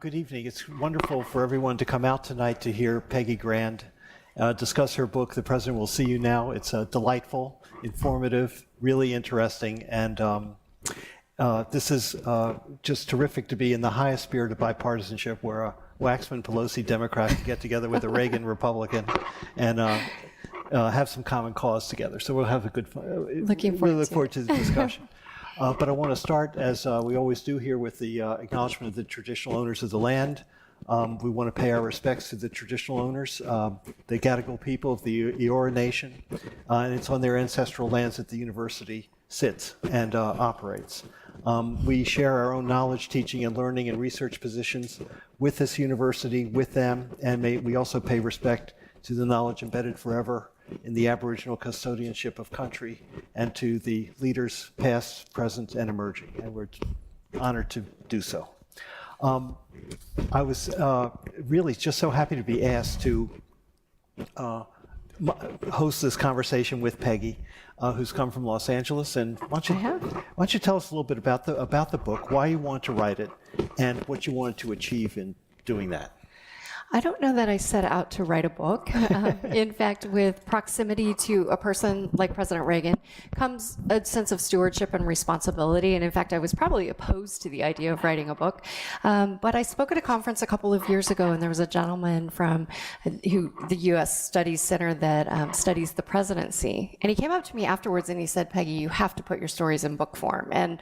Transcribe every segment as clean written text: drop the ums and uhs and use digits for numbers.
Good evening. It's wonderful for everyone to come out tonight to hear Peggy Grande discuss her book, The President Will See You Now. It's delightful, informative, really interesting, and this is just terrific to be in the highest spirit of bipartisanship where a Waxman Pelosi Democrat can get together with a Reagan Republican and have some common cause together. So we'll have a good look forward to the discussion. But I want to start, as we always do here, with the acknowledgement of the traditional owners of the land. We want to pay our respects to the traditional owners, the Gadigal people of the Eora Nation, and it's on their ancestral lands that the university sits and operates. We share our own knowledge, teaching and learning and research positions with this university, with them, and we also pay respect to the knowledge embedded forever in the Aboriginal custodianship of country, and to the leaders past, present, and emerging, and we're honored to do so. I was really just so happy to be asked to host this conversation with Peggy, who's come from Los Angeles, and why don't you tell us a little bit about the book, why you want to write it, and what you wanted to achieve in doing that. I don't know that I set out to write a book. In fact, with proximity to a person like President Reagan comes a sense of stewardship and responsibility. And in fact, I was probably opposed to the idea of writing a book. But I spoke at a conference a couple of years ago, and there was a gentleman from the U.S. Studies Center that studies the presidency. And he came up to me afterwards and he said, "Peggy, you have to put your stories in book form." And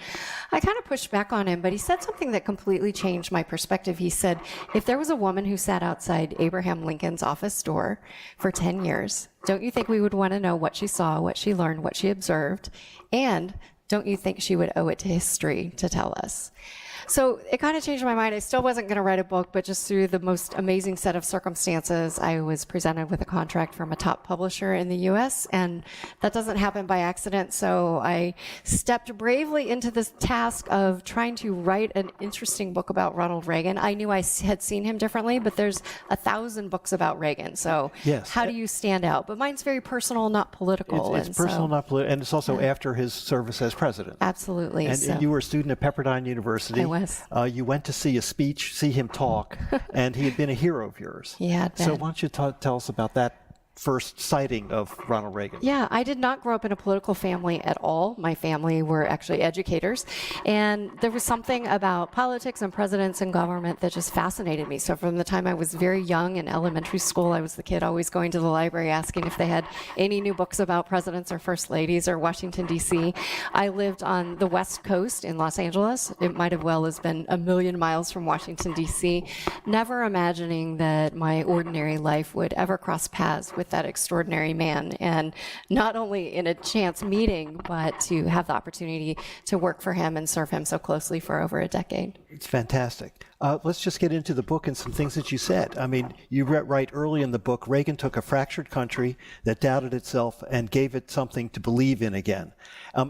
I kind of pushed back on him, but he said something that completely changed my perspective. He said, if there was a woman who sat outside Abraham Lincoln's office door for 10 years, don't you think we would want to know what she saw, what she learned, what she observed? And don't you think she would owe it to history to tell us? So it kind of changed my mind. I still wasn't going to write a book, but just through the most amazing set of circumstances, I was presented with a contract from a top publisher in the U.S., and that doesn't happen by accident. So I stepped bravely into this task of trying to write an interesting book about Ronald Reagan. I knew I had seen him differently, but there's 1,000 books about Reagan. So yes. How do you stand out? But mine's very personal, not political. It's personal, not political, and it's also after his service as president. Absolutely. And you were a student at Pepperdine University. I was. You went to see a speech, see him talk, and he had been a hero of yours. He had been. So why don't you tell us about that first sighting of Ronald Reagan? Yeah, I did not grow up in a political family at all. My family were actually educators, and there was something about politics and presidents and government that just fascinated me. So from the time I was very young in elementary school, I was the kid always going to the library asking if they had any new books about presidents or first ladies or Washington, D.C. I lived on the West Coast in Los Angeles. It might have well has been a million miles from Washington, D.C., never imagining that my ordinary life would ever cross paths with that extraordinary man, and not only in a chance meeting, but to have the opportunity to work for him and serve him so closely for over a decade. It's fantastic. Let's just get into the book and some things that you said. I mean, you write early in the book, Reagan took a fractured country that doubted itself and gave it something to believe in again.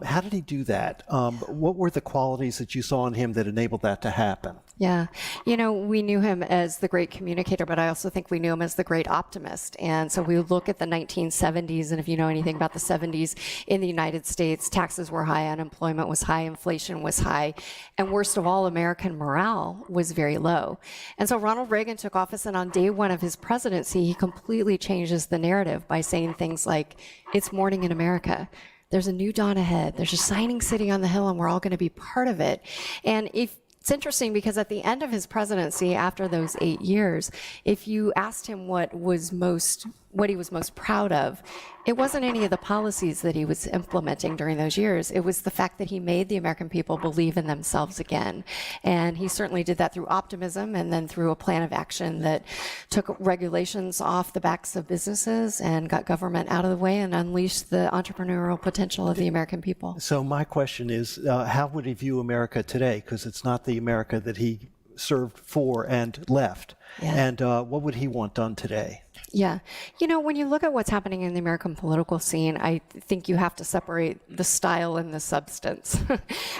How did he do that? What were the qualities that you saw in him that enabled that to happen? Yeah, you know, we knew him as the great communicator, but I also think we knew him as the great optimist. And so we look at the 1970s, and if you know anything about the 70s in the United States, taxes were high, unemployment was high, inflation was high, and worst of all, American morale was very low. And so Ronald Reagan took office, and on day one of his presidency, he completely changes the narrative by saying things like, "It's morning in America. There's a new dawn ahead. There's a shining city on the hill, and we're all going to be part of it." And it's interesting because at the end of his presidency, after those 8 years, if you asked him what he was most proud of, it wasn't any of the policies that he was implementing during those years. It was the fact that he made the American people believe in themselves again. And he certainly did that through optimism and then through a plan of action that took regulations off the backs of businesses and got government out of the way and unleashed the entrepreneurial potential of the American people. So my question is, how would he view America today? Because it's not the America that he served for and left. Yeah. And what would he want done today? Yeah. You know, when you look at what's happening in the American political scene, I think you have to separate the style and the substance.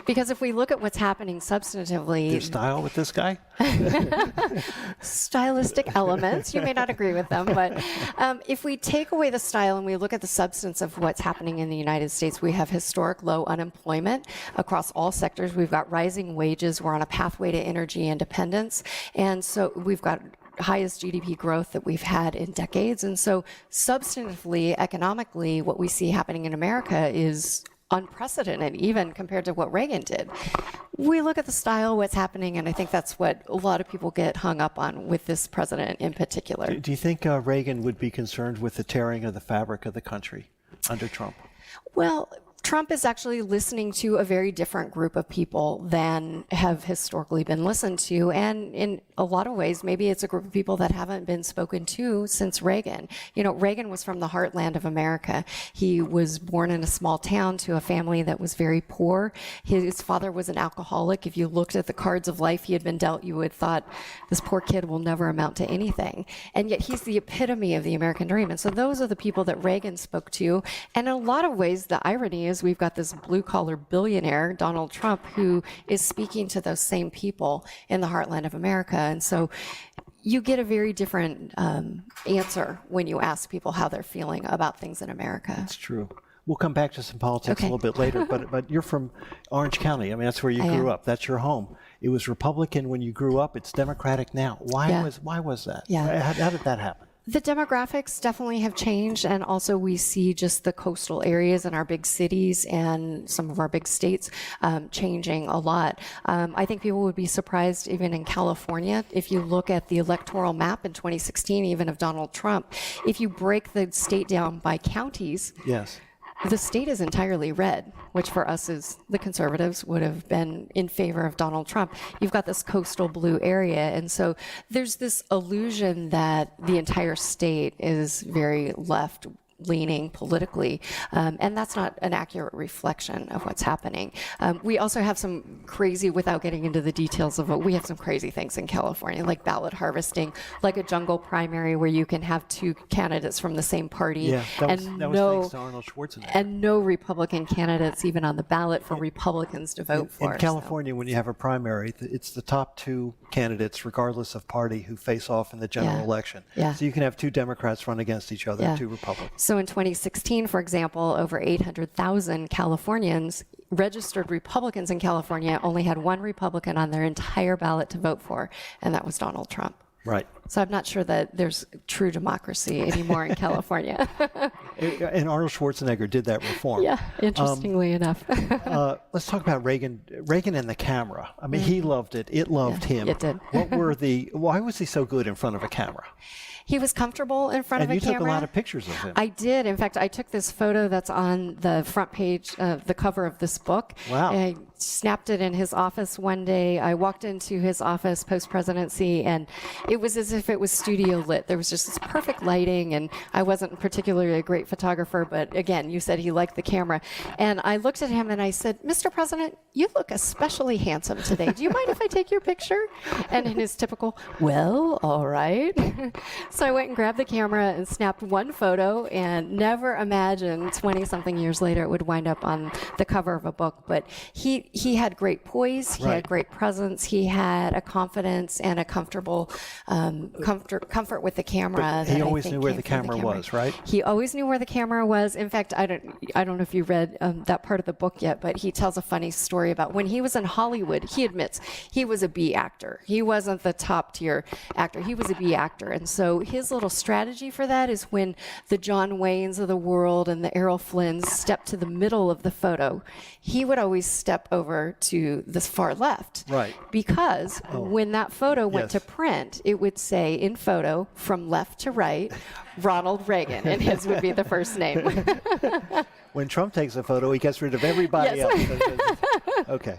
Because if we look at what's happening substantively, Your style with this guy? stylistic elements, you may not agree with them, but if we take away the style and we look at the substance of what's happening in the United States, we have historic low unemployment across all sectors. We've got rising wages. We're on a pathway to energy independence. And so we've got highest GDP growth that we've had in decades. And so substantively, economically, what we see happening in America is unprecedented, even compared to what Reagan did. We look at the style, what's happening, and I think that's what a lot of people get hung up on with this president in particular. Do you think Reagan would be concerned with the tearing of the fabric of the country under Trump? Well, Trump is actually listening to a very different group of people than have historically been listened to. And in a lot of ways, maybe it's a group of people that haven't been spoken to since Reagan. You know, Reagan was from the heartland of America. He was born in a small town to a family that was very poor. His father was an alcoholic. If you looked at the cards of life he had been dealt, you would have thought, this poor kid will never amount to anything. And yet he's the epitome of the American dream. And so those are the people that Reagan spoke to. And in a lot of ways, the irony is we've got this blue-collar billionaire, Donald Trump, who is speaking to those same people in the heartland of America. And so you get a very different answer when you ask people how they're feeling about things in America. That's true. We'll come back to some politics Okay. a little bit later, but you're from Orange County. I mean, that's where you grew up. That's your home. It was Republican when you grew up. It's Democratic now. Why was that? Yeah. How did that happen? The demographics definitely have changed, and also we see just the coastal areas in our big cities and some of our big states changing a lot. I think people would be surprised even in California. If you look at the electoral map in 2016, even of Donald Trump, if you break the state down by counties, Yes. the state is entirely red, which for us is the conservatives would have been in favor of Donald Trump. You've got this coastal blue area. And so there's this illusion that the entire state is very left leaning politically, and that's not an accurate reflection of what's happening. We also have some crazy, without getting into the details of it, we have some crazy things in California, like ballot harvesting, like a jungle primary where you can have two candidates from the same party, Yeah, that was thanks to Arnold Schwarzenegger. and no Republican candidates even on the ballot for Republicans to vote for. In California, when you have a primary, it's the top two candidates, regardless of party, who face off in the general election. Yeah. So you can have two Democrats run against each other, and two Republicans. So in 2016, for example, over 800,000 Californians, registered Republicans in California, only had one Republican on their entire ballot to vote for, and that was Donald Trump. Right. So I'm not sure that there's true democracy anymore in California. And Arnold Schwarzenegger did that reform. Yeah, interestingly enough. Let's talk about Reagan. Reagan and the camera. I mean, he loved it. It loved him. it did. Why was he so good in front of a camera? He was comfortable in front of a And you camera. took a lot of pictures of him. I did. In fact, I took this photo that's on the front page, the cover of this book. Wow. I snapped it in his office one day. I walked into his office post-presidency, and it was as if it was studio lit. There was just this perfect lighting, and I wasn't particularly a great photographer, but again, you said he liked the camera. And I looked at him and I said, Mr. President, you look especially handsome today. Do you mind if I take your picture? And in his typical, well, all right. So I went and grabbed the camera and snapped one photo, and never imagined 20-something years later it would wind up on the cover of a book. But he had great poise, he had great presence, he had a confidence and a comfortable comfort with the camera. But he always knew where the camera was, right? He always knew where the camera was. In fact, I don't know if you read that part of the book yet, but he tells a funny story about when he was in Hollywood. He admits he was a B actor. He wasn't the top tier actor. He was a B actor, and so his little strategy for that is when the John Waynes of the world and the Errol Flynns stepped to the middle of the photo, he would always step over to the far left. Right. Because when that photo went to print, it would say in photo, from left to right, Ronald Reagan, and his would be the first name. When Trump takes a photo, he gets rid of everybody else. Okay.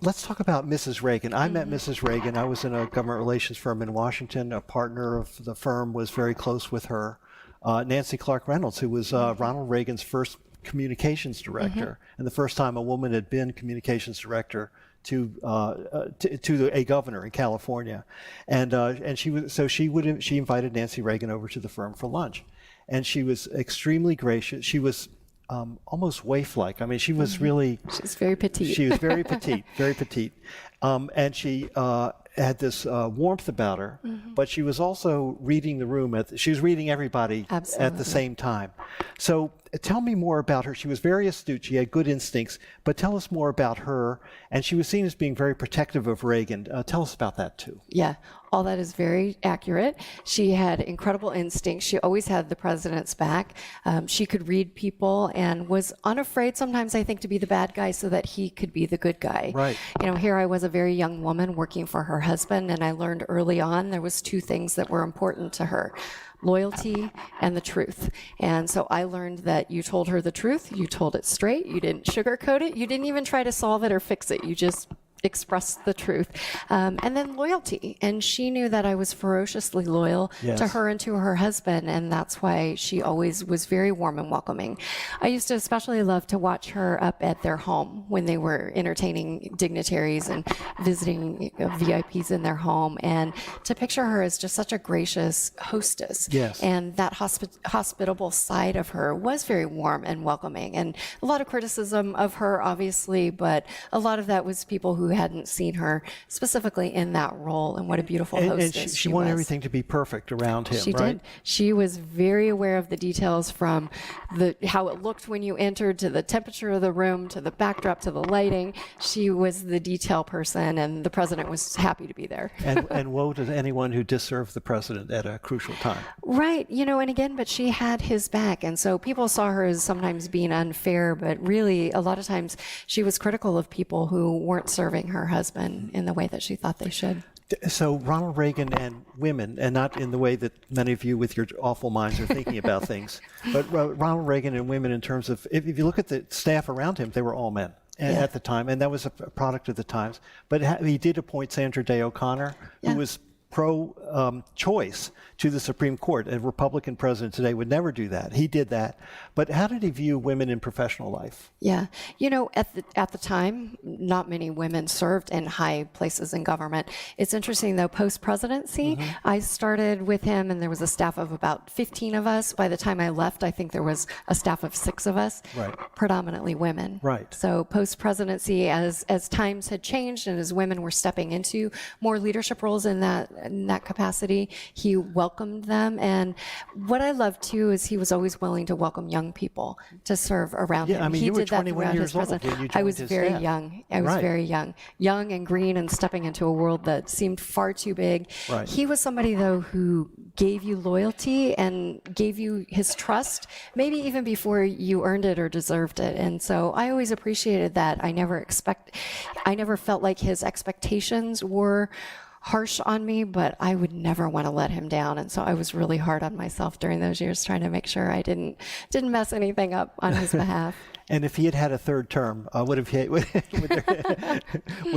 Let's talk about Mrs. Reagan. I met Mrs. Reagan. I was in a government relations firm in Washington. A partner of the firm was very close with her. Nancy Clark Reynolds, who was Ronald Reagan's first communications director, and the first time a woman had been communications director to a governor in California, and she invited Nancy Reagan over to the firm for lunch, and she was extremely gracious. She was almost waif-like. I mean, she was really. She's very petite. She was very petite, very petite, and she had this warmth about her. But she was also reading the room. She was reading everybody at the same time. So tell me more about her. She was very astute. She had good instincts. But tell us more about her. And she was seen as being very protective of Reagan. Tell us about that too. Yeah, all that is very accurate. She had incredible instincts. She always had the president's back. She could read people and was unafraid sometimes, I think, to be the bad guy so that he could be the good guy. Right. You know, here I was a very young woman working for her husband, and I learned early on there was two things that were important to her: loyalty and the truth. And so I learned that you told her the truth, you told it straight, you didn't sugarcoat it, you didn't even try to solve it or fix it, you just expressed the truth. And then loyalty. And she knew that I was ferociously loyal to her and to her husband, and that's why she always was very warm and welcoming. I used to especially love to watch her up at their home when they were entertaining dignitaries and visiting VIPs in their home, and to picture her as just such a gracious hostess. Yes. And that hospitable side of her was very warm and welcoming. And a lot of criticism of her, obviously, but a lot of that was people who hadn't seen her specifically in that role, and what a beautiful hostess and she wanted everything to be perfect around him, she right? did. She was very aware of the details, from how it looked when you entered, to the temperature of the room, to the backdrop, to the lighting. She was the detail person, and the president was happy to be there. and woe to anyone who disserved the president at a crucial time. Right, you know, and again, but she had his back, and so people saw her as sometimes being unfair, but really a lot of times she was critical of people who weren't serving her husband in the way that she thought they should. So Ronald Reagan and women, and not in the way that many of you with your awful minds are thinking about things, but Ronald Reagan and women in terms of, if you look at the staff around him, they were all men at the time, and that was a product of the times. But he did appoint Sandra Day O'Connor, who was pro-choice to the Supreme Court. A Republican president today would never do that. He did that. But how did he view women in professional life? Yeah, you know, at the time, not many women served in high places in government. It's interesting, though, post-presidency, I started with him, and there was a staff of about 15 of us. By the time I left, I think there was a staff of 6 of us, predominantly women. Right. So post-presidency, as times had changed and as women were stepping into more leadership roles in that capacity, he welcomed them. And what I loved, too, is he was always willing to welcome young people to serve around him. I mean, he you were did that 21 throughout years his old presidency. when you I joined was his very staff. young. I was very young and green, and stepping into a world that seemed far too big. Right. He was somebody, though, who gave you loyalty and gave you his trust, maybe even before you earned it or deserved it. And so I always appreciated that. I never felt like his expectations were harsh on me, but I would never want to let him down. And so I was really hard on myself during those years, trying to make sure I didn't mess anything up on his behalf. And if he had had a third term, would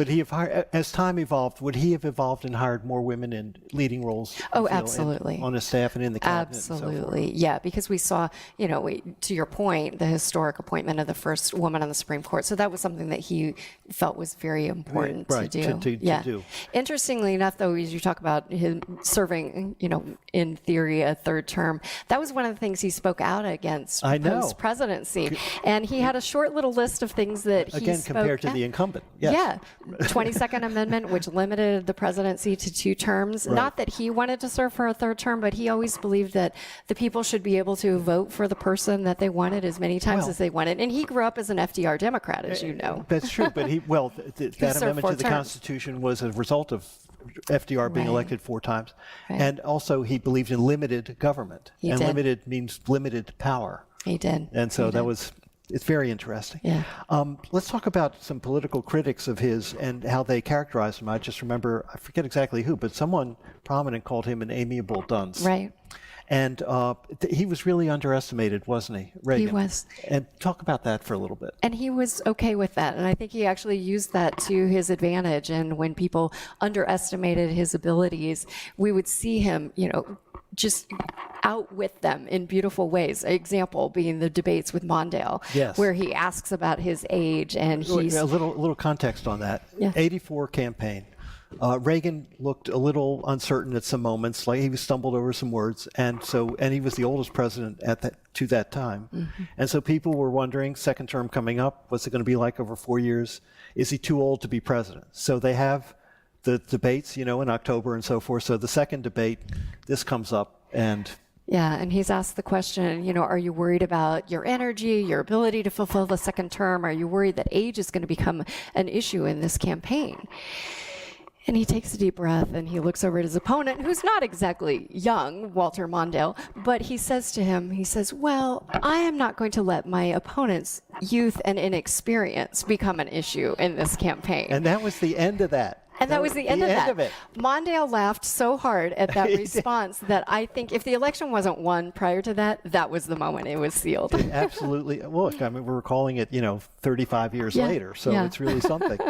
he have hired, as time evolved, would he have evolved and hired more women in leading roles? Oh, absolutely. On his staff and in the cabinet. Absolutely. And so Yeah, because we saw, to your point, the historic appointment of the first woman on the Supreme Court. So that was something that he felt was very important to do. To do. Interestingly enough, though, as you talk about him serving, in theory, a third term, that was one of the things he spoke out against post-presidency. And he had a short little list of things that he spoke compared to the incumbent. Yes. Yeah. 22nd Amendment, which limited the presidency to 2 terms. Right. Not that he wanted to serve for a third term, but he always believed that the people should be able to vote for the person that they wanted as many times as they wanted. And he grew up as an FDR Democrat, as you know. That's true, but that amendment to the Constitution was a result of FDR being elected 4 times. Right. And also he believed in limited government. And limited means limited power. He did. And so it's very interesting. Yeah. Let's talk about some political critics of his and how they characterized him. I just remember, I forget exactly who, but someone prominent called him an amiable dunce. Right. And he was really underestimated, wasn't he, Reagan? He was. And talk about that for a little bit. And he was okay with that. And I think he actually used that to his advantage. And when people underestimated his abilities, we would see him, just outwit them in beautiful ways. Example being the debates with Mondale, Yes. where he asks about his age, and he's A little context on that. Yeah. 84 campaign. Reagan looked a little uncertain at some moments, like he stumbled over some words, and he was the oldest president to that time. Mm-hmm. And so people were wondering, second term coming up, what's it going to be like over 4 years? Is he too old to be president? So they have the debates, in October and so forth. So the second debate, this comes up, and yeah, and he's asked the question, are you worried about your energy, your ability to fulfill the second term? Are you worried that age is going to become an issue in this campaign? And he takes a deep breath and he looks over at his opponent, who's not exactly young, Walter Mondale, but he says to him, well, I am not going to let my opponent's youth and inexperience become an issue in this campaign. And that was the end of that. And that was the end of that. Of it. Mondale laughed so hard at that response that I think if the election wasn't won prior to that, that was the moment it was sealed. Absolutely. Look, I mean, we're calling it, 35 years later, so it's really something.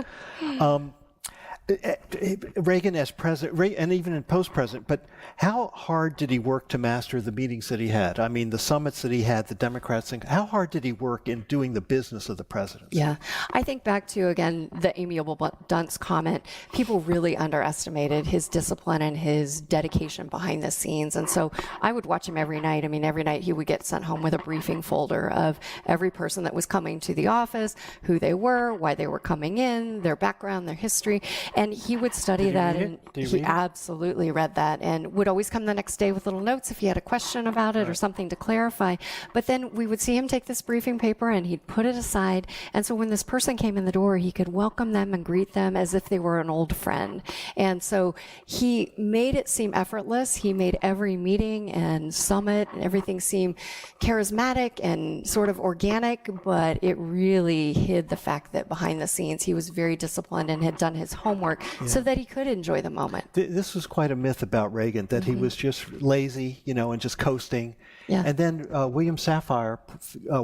Reagan as president, and even in post-president, but how hard did he work to master the meetings that he had? I mean, the summits that he had, the Democrats, how hard did he work in doing the business of the presidency? Yeah, I think back to, again, the amiable dunce comment. People really underestimated his discipline and his dedication behind the scenes. And so I would watch him every night. I mean, every night he would get sent home with a briefing folder of every person that was coming to the office, who they were, why they were coming in, their background, their history. And he would study that, and he absolutely read that, and would always come the next day with little notes if he had a question about it or something to clarify. But then we would see him take this briefing paper and he'd put it aside. And so when this person came in the door, he could welcome them and greet them as if they were an old friend. And so he made it seem effortless. He made every meeting and summit and everything seem charismatic and sort of organic, but it really hid the fact that behind the scenes he was very disciplined and had done his homework so that he could enjoy the moment. This was quite a myth about Reagan, that he was just lazy, and just coasting. Yeah. And then William Safire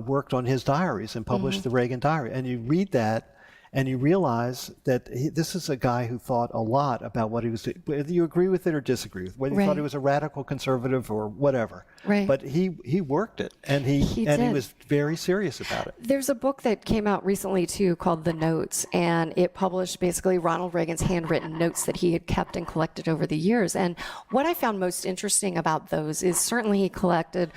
worked on his diaries and published the Reagan Diary. And you read that and you realize that this is a guy who thought a lot about what he was doing, whether you agree with it or disagree with it, whether you thought he was a radical conservative or whatever. Right. But he worked it, and he was very serious about it. There's a book that came out recently, too, called The Notes, and it published basically Ronald Reagan's handwritten notes that he had kept and collected over the years. And what I found most interesting about those is certainly he collected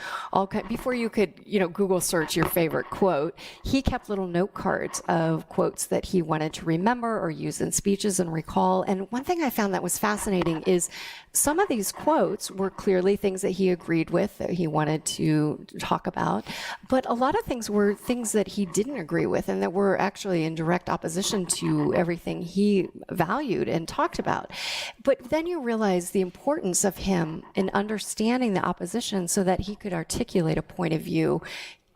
before you could, Google search your favorite quote, he kept little note cards of quotes that he wanted to remember or use in speeches and recall. And one thing I found that was fascinating is some of these quotes were clearly things that he agreed with, that he wanted to talk about, but a lot of things were things that he didn't agree with and that were actually in direct opposition to everything he valued and talked about. But then you realize the importance of him in understanding the opposition so that he could articulate a point of view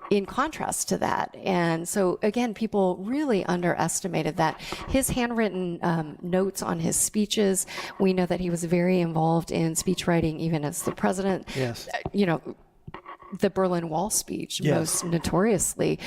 in contrast to that. And so, again, people really underestimated that. His handwritten notes on his speeches, we know that he was very involved in speech writing even as the president. Yes. The Berlin Wall speech, most notoriously.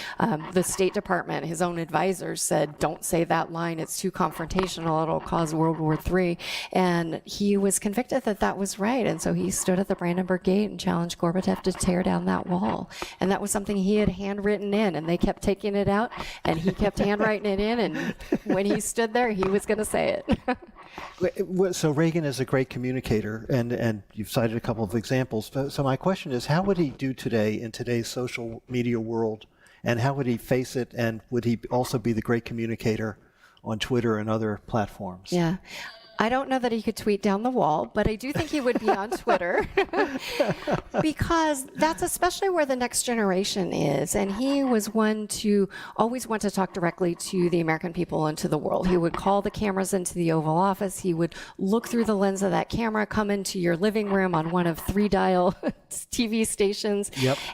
The State Department, his own advisors said, don't say that line, it's too confrontational, it'll cause World War III. And he was convicted that that was right. And so he stood at the Brandenburg Gate and challenged Gorbachev to tear down that wall. And that was something he had handwritten in, and they kept taking it out, and he kept handwriting it in, and when he stood there, he was going to say it. So Reagan is a great communicator, and you've cited a couple of examples. So my question is, how would he do today in today's social media world, and how would he face it, and would he also be the great communicator on Twitter and other platforms? Yeah. I don't know that he could tweet down the wall, but I do think he would be on Twitter because that's especially where the next generation is. And he was one to always want to talk directly to the American people and to the world. He would call the cameras into the Oval Office. He would look through the lens of that camera, come into your living room on one of 3-dial TV stations,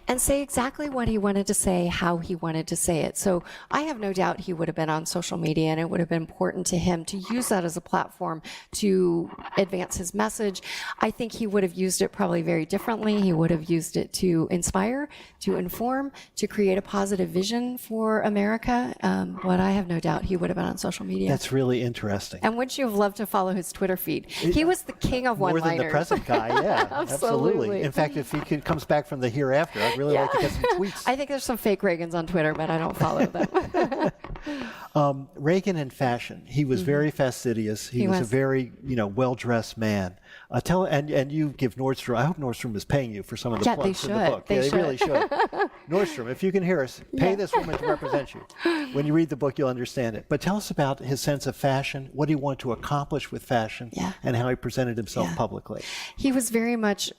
and say exactly what he wanted to say, how he wanted to say it. So I have no doubt he would have been on social media, and it would have been important to him to use that as a platform to advance his message. I think he would have used it probably very differently. He would have used it to inspire, to inform, to create a positive vision for America. But I have no doubt he would have been on social media. That's really interesting. And wouldn't you have loved to follow his Twitter feed? He was the king of one-liners. More than the present guy, yeah. Absolutely. In fact, if he comes back from the hereafter, I'd really like to get some tweets. I think there's some fake Reagans on Twitter, but I don't follow them. Reagan in fashion. He was very fastidious. He was a very, well-dressed man. And you give Nordstrom. I hope Nordstrom is paying you for some of the plugs in the book. They really should. Nordstrom, if you can hear us, pay this woman to represent you. When you read the book, you'll understand it. But tell us about his sense of fashion, what he wanted to accomplish with fashion, and how he presented himself publicly. He was very much,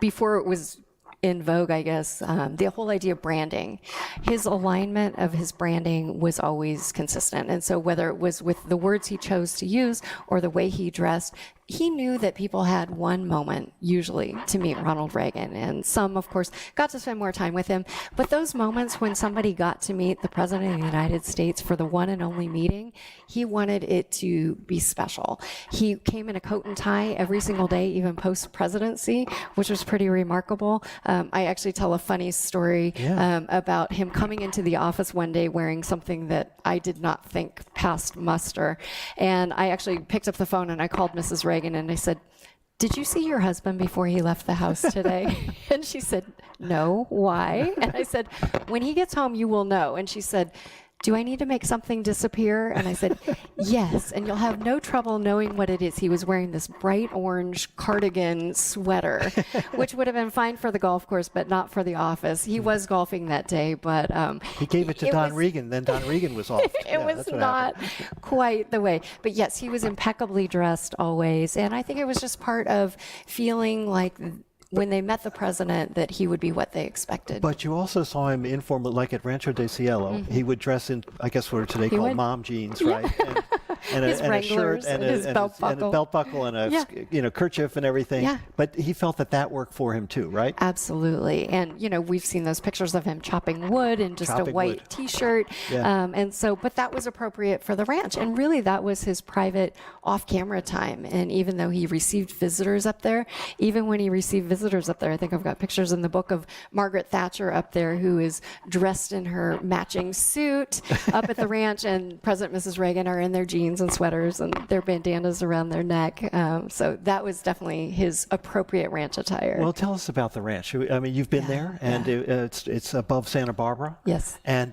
before it was in vogue, I guess, the whole idea of branding. His alignment of his branding was always consistent. And so whether it was with the words he chose to use or the way he dressed, he knew that people had one moment, usually, to meet Ronald Reagan. And some, of course, got to spend more time with him. But those moments when somebody got to meet the President of the United States for the one and only meeting, he wanted it to be special. He came in a coat and tie every single day, even post-presidency, which was pretty remarkable. I actually tell a funny story about him coming into the office one day wearing something that I did not think passed muster. And I actually picked up the phone and I called Mrs. Reagan and I said, "Did you see your husband before he left the house today?" And she said, "No, why?" And I said, "When he gets home, you will know." And she said, "Do I need to make something disappear?" And I said, "Yes, and you'll have no trouble knowing what it is." He was wearing this bright orange cardigan sweater, which would have been fine for the golf course, but not for the office. He was golfing that day, but he gave it to Don Reagan, then Don Reagan was off. It was not quite the way. But yes, he was impeccably dressed always, and I think it was just part of feeling like when they met the president that he would be what they expected. But you also saw him informally, like at Rancho de Cielo. He would dress in, I guess what are today called mom jeans, right? And a shirt and a belt buckle and a kerchief and everything. Yeah. But he felt that worked for him too, right? Absolutely. And we've seen those pictures of him chopping wood in just a white T-shirt. And so, but that was appropriate for the ranch. And really that was his private off-camera time. And even though he received visitors up there, even when he received visitors up there, I think I've got pictures in the book of Margaret Thatcher up there who is dressed in her matching suit up at the ranch, and President and Mrs. Reagan are in their jeans and sweaters and their bandanas around their neck. So that was definitely his appropriate ranch attire. Well, tell us about the ranch. I mean, you've been there, and it's above Santa Barbara. Yes. And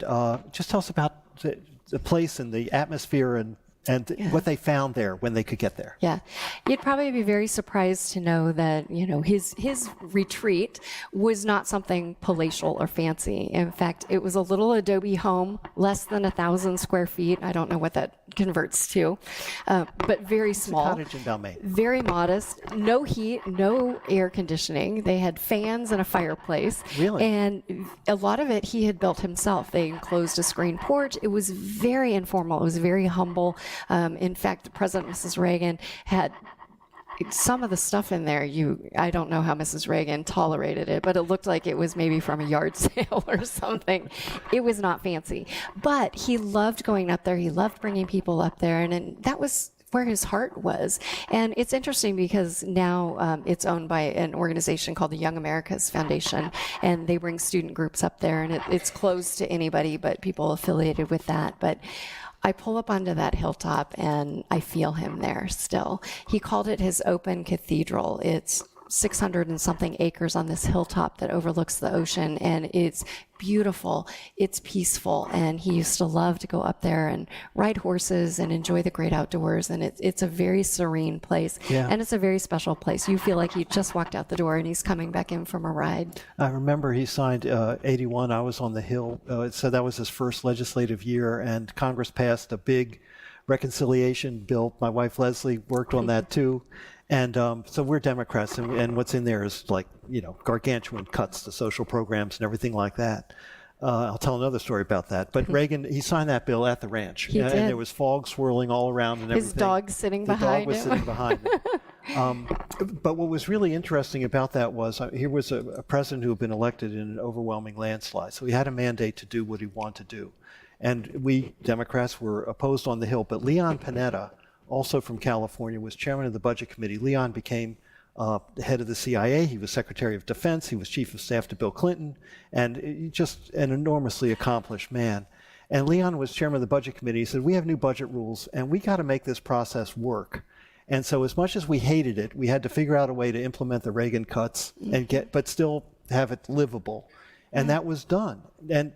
just tell us about the place and the atmosphere and what they found there when they could get there. Yeah. You'd probably be very surprised to know that, his retreat was not something palatial or fancy. In fact, it was a little adobe home, less than 1,000 square feet. I don't know what that converts to, but very small. It's a cottage in Balmain. Very modest. No heat, no air conditioning. They had fans and a fireplace. Really? And a lot of it he had built himself. They enclosed a screen porch. It was very informal. It was very humble. In fact, President and Mrs. Reagan had some of the stuff in there. I don't know how Mrs. Reagan tolerated it, but it looked like it was maybe from a yard sale or something. It was not fancy, but he loved going up there. He loved bringing people up there, and that was where his heart was. And it's interesting because now it's owned by an organization called the Young Americas Foundation, and they bring student groups up there, and it's closed to anybody but people affiliated with that. But I pull up onto that hilltop and I feel him there still. He called it his open cathedral. It's 600 and something acres on this hilltop that overlooks the ocean, and it's beautiful, it's peaceful, and he used to love to go up there and ride horses and enjoy the great outdoors, and it's a very serene place, and it's a very special place. You feel like he just walked out the door and he's coming back in from a ride. I remember he signed 81. I was on the Hill. So that was his first legislative year, and Congress passed a big reconciliation bill. My wife Leslie worked on that too. And so we're Democrats, and what's in there is gargantuan cuts to social programs and everything like that. I'll tell another story about that. But Reagan, he signed that bill at the ranch. He did. And there was fog swirling all around and everything. His dog sitting behind him. The dog was sitting behind him. But what was really interesting about that was here was a president who had been elected in an overwhelming landslide. So he had a mandate to do what he wanted to do. And we Democrats were opposed on the Hill, but Leon Panetta also from California, was chairman of the Budget Committee. Leon became the head of the CIA. He was Secretary of Defense. He was Chief of Staff to Bill Clinton, and just an enormously accomplished man. And Leon was chairman of the Budget Committee. He said, we have new budget rules, and we got to make this process work. And so as much as we hated it, we had to figure out a way to implement the Reagan cuts and but still have it livable. And that was done. And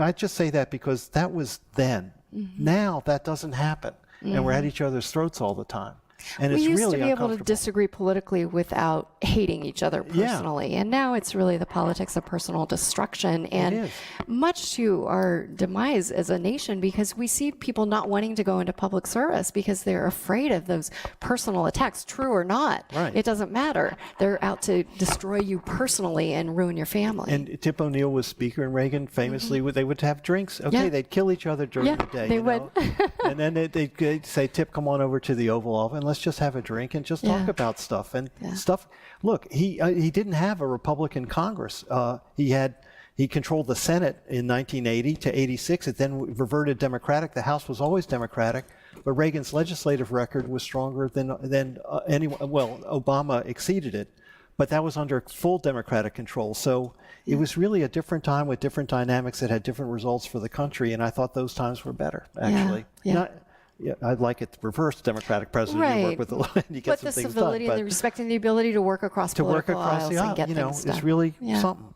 I just say that because that was then. Now that doesn't happen. And we're at each other's throats all the time. And we it's used really to be able to uncomfortable. disagree politically without hating each other personally. And now it's really the politics of personal destruction, and much to our demise as a nation, because we see people not wanting to go into public service because they're afraid of those personal attacks, true or not. Right. It doesn't matter. They're out to destroy you personally and ruin your family. And Tip O'Neill was speaker, and Reagan famously, they would have drinks. Okay, they'd kill each other during the day. They would. And then they'd say, Tip, come on over to the Oval Office and let's just have a drink and just talk about stuff. And stuff, look, he didn't have a Republican Congress. He controlled the Senate in 1980 to 86. It then reverted Democratic. The House was always Democratic, but Reagan's legislative record was stronger than anyone. Well, Obama exceeded it, but that was under full Democratic control. So it was really a different time with different dynamics that had different results for the country, and I thought those times were better, actually. I'd like it reversed. Democratic president, you work with you get but some the things civility done. and the respect and the ability to work across political aisles and get things done. It's really something.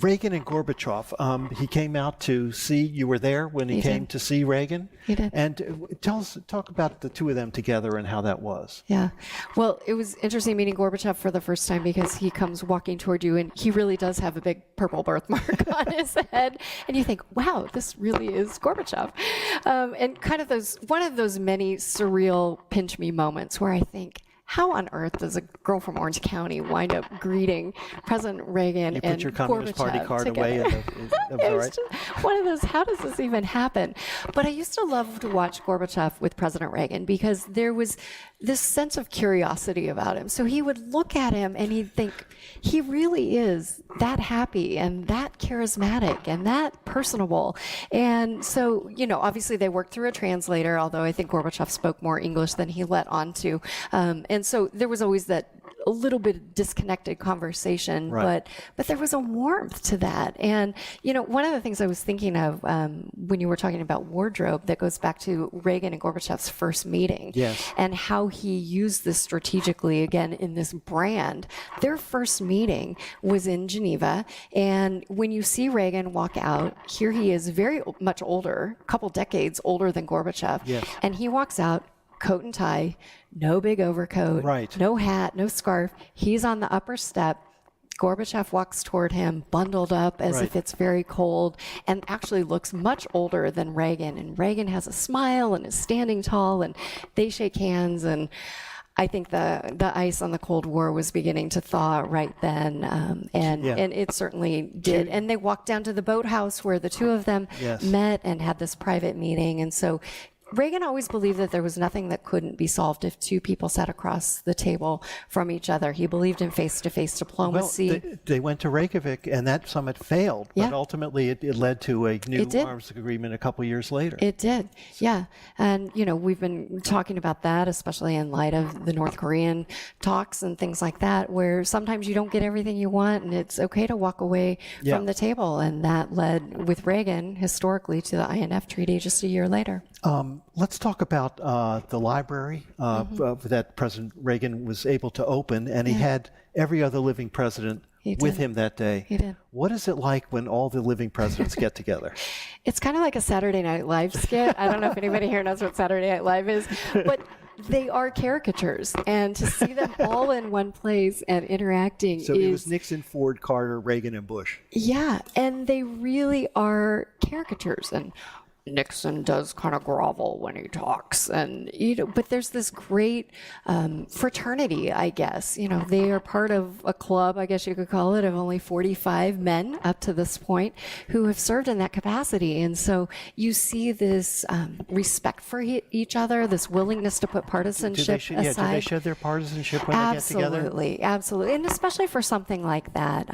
Reagan and Gorbachev, he came out to see, you were there when he came to see Reagan? He did. And talk about the two of them together and how that was. Yeah. Well, it was interesting meeting Gorbachev for the first time because he comes walking toward you and he really does have a big purple birthmark on his head. And you think, wow, this really is Gorbachev. And kind of one of those many surreal pinch me moments where I think, how on earth does a girl from Orange County wind up greeting President Reagan and Gorbachev? You put your Communist Party card away. It was just one of those, how does this even happen? But I used to love to watch Gorbachev with President Reagan because there was this sense of curiosity about him. So he would look at him and he'd think, he really is that happy and that charismatic and that personable. And so, obviously they worked through a translator, although I think Gorbachev spoke more English than he let on to. And so there was always that a little bit of disconnected conversation, but there was a warmth to that. And, one of the things I was thinking of when you were talking about wardrobe that goes back to Reagan and Gorbachev's first meeting and how he used this strategically, again, in this brand. Their first meeting was in Geneva. And when you see Reagan walk out, here he is very much older, a couple decades older than Gorbachev. And he walks out, coat and tie, no big overcoat, no hat, no scarf. He's on the upper step. Gorbachev walks toward him, bundled up as if it's very cold, and actually looks much older than Reagan. And Reagan has a smile and is standing tall, and they shake hands. And I think the ice on the Cold War was beginning to thaw right then, and it certainly did. And they walked down to the boathouse where the two of them met and had this private meeting. And so Reagan always believed that there was nothing that couldn't be solved if two people sat across the table from each other. He believed in face-to-face diplomacy. Well, they went to Reykjavik, and that summit failed, but ultimately it led to a new arms agreement a couple years later. It did, And, we've been talking about that, especially in light of the North Korean talks and things like that, where sometimes you don't get everything you want, and it's okay to walk away from the table. And that led, with Reagan, historically, to the INF Treaty just a year later. Let's talk about the library that President Reagan was able to open, and he had every other living president with him that day. He did. What is it like when all the living presidents get together? It's kind of like a Saturday Night Live skit. I don't know if anybody here knows what Saturday Night Live is, but they are caricatures, and to see them all in one place and interacting So it was Nixon, Ford, Carter, Reagan, and Bush. Yeah, and they really are caricatures. And Nixon does kind of grovel when he talks, and but there's this great fraternity, I guess. They are part of a club, I guess you could call it, of only 45 men up to this point who have served in that capacity. And so you see this respect for each other, this willingness to put partisanship aside. Do they shed their partisanship when they get together? Absolutely, and especially for something like that,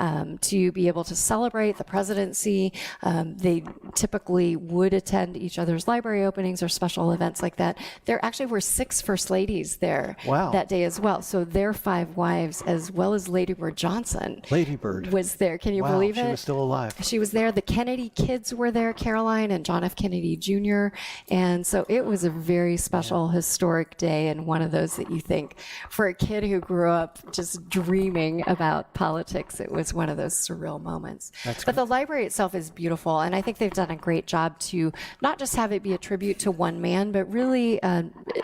to be able to celebrate the presidency. They typically would attend attend each other's library openings or special events like that. There actually were 6 first ladies there that day as well. So their 5 wives, as well as Lady Bird Johnson, was there. Can you believe it? She was still alive. She was there. The Kennedy kids were there, Caroline and John F. Kennedy Jr. And so it was a very special, historic day, and one of those that you think, for a kid who grew up just dreaming about politics, it was one of those surreal moments. But the library itself is beautiful, and I think they've done a great job to not just have it be a tribute to one man, but really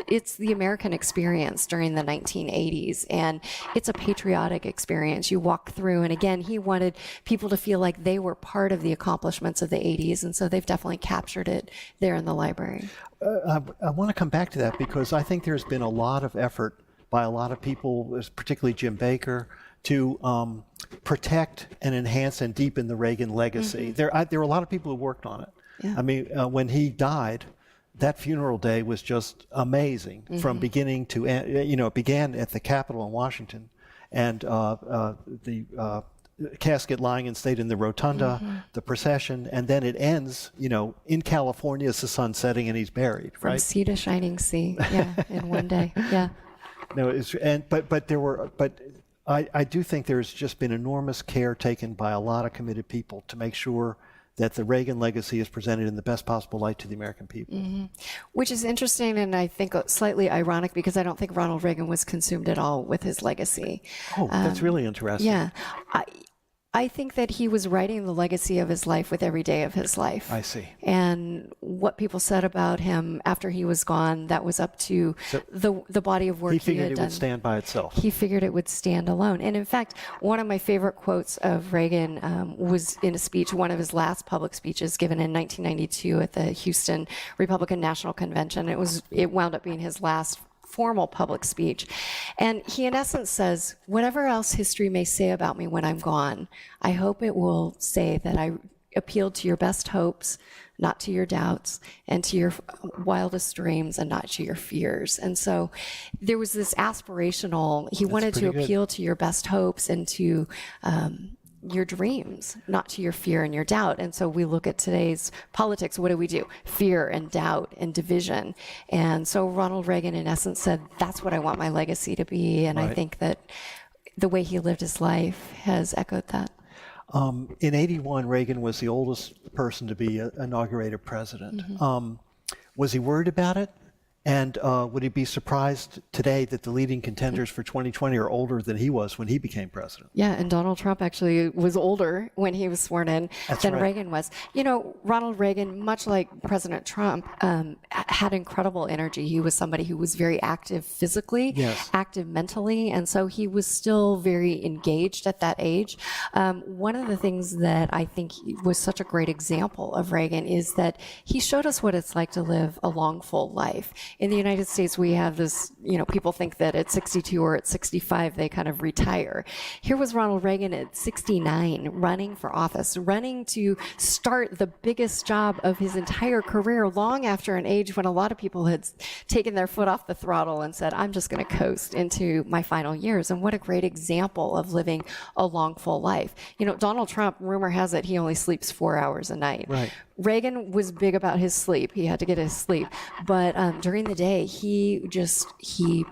it's the American experience during the 1980s, and it's a patriotic experience. You walk through, and again, he wanted people to feel like they were part of the accomplishments of the 80s, and so they've definitely captured it there in the library. I want to come back to that because I think there's been a lot of effort by a lot of people, particularly Jim Baker, to protect and enhance and deepen the Reagan legacy. There were a lot of people who worked on it. Yeah. I mean, when he died, that funeral day was just amazing from beginning to end. It began at the Capitol in Washington, and the casket lying in state in the rotunda, the procession, and then it ends, in California as the sun's setting and he's buried, right? From sea to shining sea, in one day, No, I do think there's just been enormous care taken by a lot of committed people to make sure that the Reagan legacy is presented in the best possible light to the American people. Which is interesting and I think slightly ironic because I don't think Ronald Reagan was consumed at all with his legacy. Oh, that's really interesting. Yeah. I think that he was writing the legacy of his life with every day of his life. I see. And what people said about him after he was gone, that was up to the body of work he had done. He figured it would stand by itself. He figured it would stand alone. And in fact, one of my favorite quotes of Reagan was in a speech, one of his last public speeches given in 1992 at the Houston Republican National Convention. It wound up being his last formal public speech. And he, in essence, says, whatever else history may say about me when I'm gone, I hope it will say that I appealed to your best hopes, not to your doubts, and to your wildest dreams, and not to your fears. And so there was this aspirational, he wanted to appeal to your best hopes and to your dreams, not to your fear and your doubt. And so we look at today's politics, what do? Fear and doubt and division. And so Ronald Reagan, in essence, said, that's what I want my legacy to be. And I think that the way he lived his life has echoed that. In 81, Reagan was the oldest person to be inaugurated president. Was he worried about it? And would he be surprised today that the leading contenders for 2020 are older than he was when he became president? Yeah, and Donald Trump actually was older when he was sworn in than Reagan was. Ronald Reagan, much like President Trump, had incredible energy. He was somebody who was very active physically, active mentally, and so he was still very engaged at that age. One of the things that I think was such a great example of Reagan is that he showed us what it's like to live a long, full life. In the United States, we have this, people think that at 62 or at 65, they kind of retire. Here was Ronald Reagan at 69, running for office, running to start the biggest job of his entire career, long after an age when a lot of people had taken their foot off the throttle and said, I'm just going to coast into my final years. And what a great example of living a long, full life. Donald Trump, rumor has it, he only sleeps 4 hours a night. Right. Reagan was big about his sleep. He had to get his sleep. But during the day, he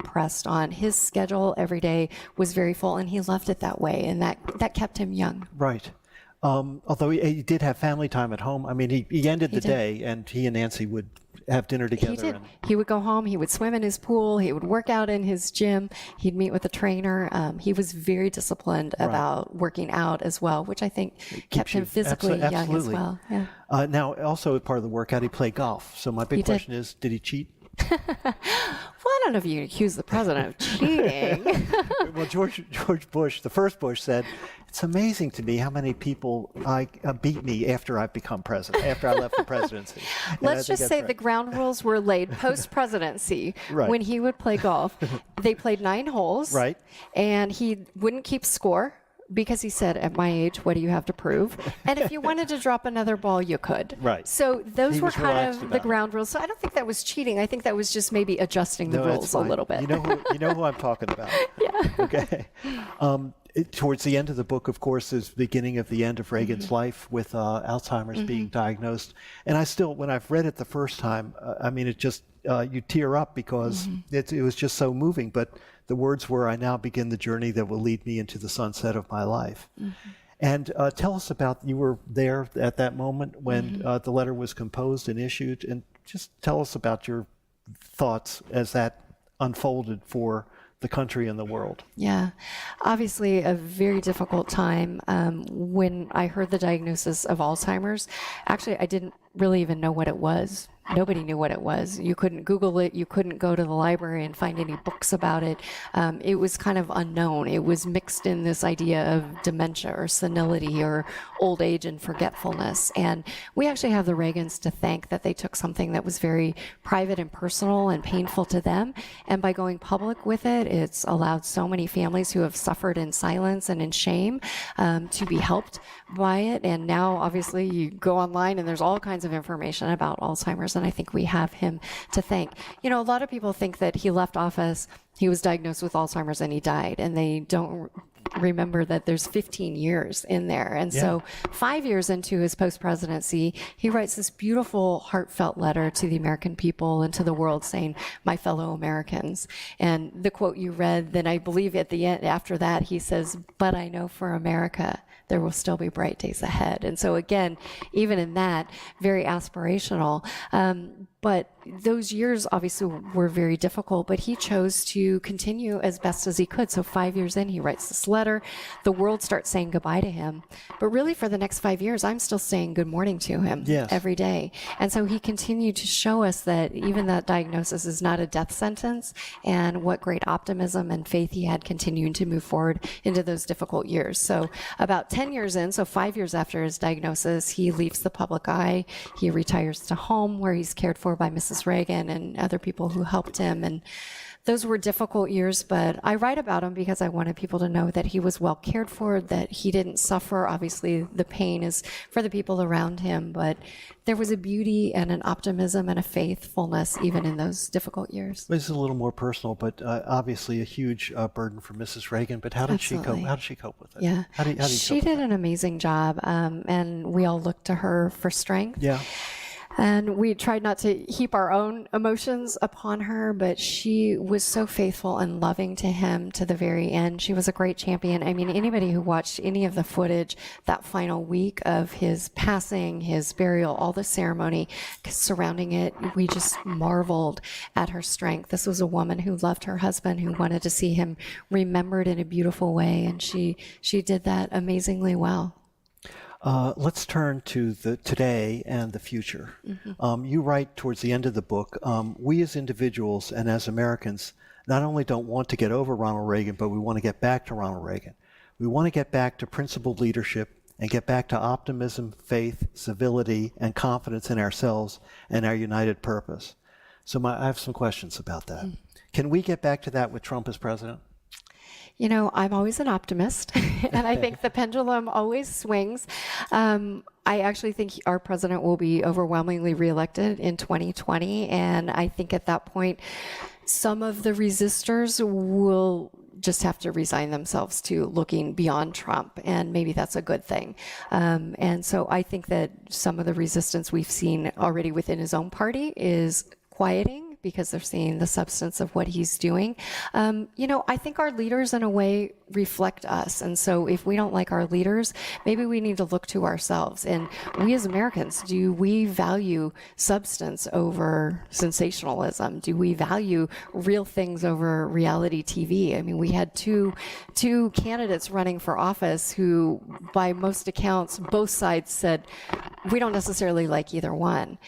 pressed on. His schedule every day was very full, and he left it that way, and that kept him young. Right. Although he did have family time at home. I mean, he ended the day, and he and Nancy would have dinner together. He did. He would go home. He would swim in his pool. He would work out in his gym. He'd meet with a trainer. He was very disciplined about working out as well, which I think kept him physically young as well. Yeah. Now, also part of the workout, he played golf. So my big question is, did he cheat? Well, I don't know if you accuse the president of cheating. Well, George Bush, the first Bush, said, it's amazing to me how many people beat me after I've become president, after I left the presidency. Let's just say the ground rules were laid post-presidency. When he would play golf, they played 9 holes, and he wouldn't keep score. Because he said, at my age, what do you have to prove? And if you wanted to drop another ball, you could. So those were kind of the ground rules. So I don't think that was cheating. I think that was just maybe adjusting the rules a little bit. You know who I'm talking about. Yeah. Okay. Towards the end of the book, of course, is the beginning of the end of Reagan's life with Alzheimer's being diagnosed. And I still, when I've read it the first time, I mean, it just, you tear up because it was just so moving. But the words were, "I now begin the journey that will lead me into the sunset of my life." And tell us about, you were there at that moment when the letter was composed and issued, and just tell us about your thoughts as that unfolded for the country and the world. Yeah, obviously a very difficult time. When I heard the diagnosis of Alzheimer's, actually I didn't really even know what it was. Nobody knew what it was. You couldn't Google it. You couldn't go to the library and find any books about it. It was kind of unknown. It was mixed in this idea of dementia or senility or old age and forgetfulness. And we actually have the Reagans to thank that they took something that was very private and personal and painful to them. And by going public with it, it's allowed so many families who have suffered in silence and in shame to be helped by it. And now, obviously, you go online and there's all kinds of information about Alzheimer's. And I think we have him to thank. You know, a lot of people think that he left office, he was diagnosed with Alzheimer's and he died, and they don't remember that there's 15 years in there. And so 5 years into his post-presidency, he writes this beautiful, heartfelt letter to the American people and to the world saying, "My fellow Americans." And the quote you read, then I believe at the end, after that, he says, "But I know for America, there will still be bright days ahead." And so again, even in that, very aspirational. But those years obviously were very difficult, but he chose to continue as best as he could. So 5 years in, he writes this letter. The world starts saying goodbye to him. But really for the next 5 years, I'm still saying good morning to him every day. And so he continued to show us that even that diagnosis is not a death sentence, and what great optimism and faith he had continuing to move forward into those difficult years. So about 10 years in, so 5 years after his diagnosis, he leaves the public eye. He retires to home where he's cared for by Mrs. Reagan and other people who helped him. And those were difficult years, but I write about him because I wanted people to know that he was well cared for, that he didn't suffer. Obviously, the pain is for the people around him, but there was a beauty and an optimism and a faithfulness even in those difficult years. This is a little more personal, but obviously a huge burden for Mrs. Reagan. But how did she cope? How did she cope with it? Yeah, how did she did an amazing job, and we all looked to her for strength. Yeah. And we tried not to heap our own emotions upon her, but she was so faithful and loving to him to the very end. She was a great champion. I mean, anybody who watched any of the footage that final week of his passing, his burial, all the ceremony surrounding it, we just marveled at her strength. This was a woman who loved her husband, who wanted to see him remembered in a beautiful way, and she did that amazingly well. Let's turn to the today and the future. You write towards the end of the book, we as individuals and as Americans not only don't want to get over Ronald Reagan, but we want to get back to Ronald Reagan. We want to get back to principled leadership and get back to optimism, faith, civility, and confidence in ourselves and our united purpose. So I have some questions about that. Can we get back to that with Trump as president? You know, I'm always an optimist, and I think the pendulum always swings. I actually think our president will be overwhelmingly reelected in 2020, and I think at that point, some of the resistors will just have to resign themselves to looking beyond Trump, and maybe that's a good thing. And so I think that some of the resistance we've seen already within his own party is quieting, because they're seeing the substance of what he's doing. You know, I think our leaders in a way reflect us. And so if we don't like our leaders, maybe we need to look to ourselves. And we as Americans, do we value substance over sensationalism? Do we value real things over reality TV? I mean, we had two candidates running for office who, by most accounts, both sides said, we don't necessarily like either one.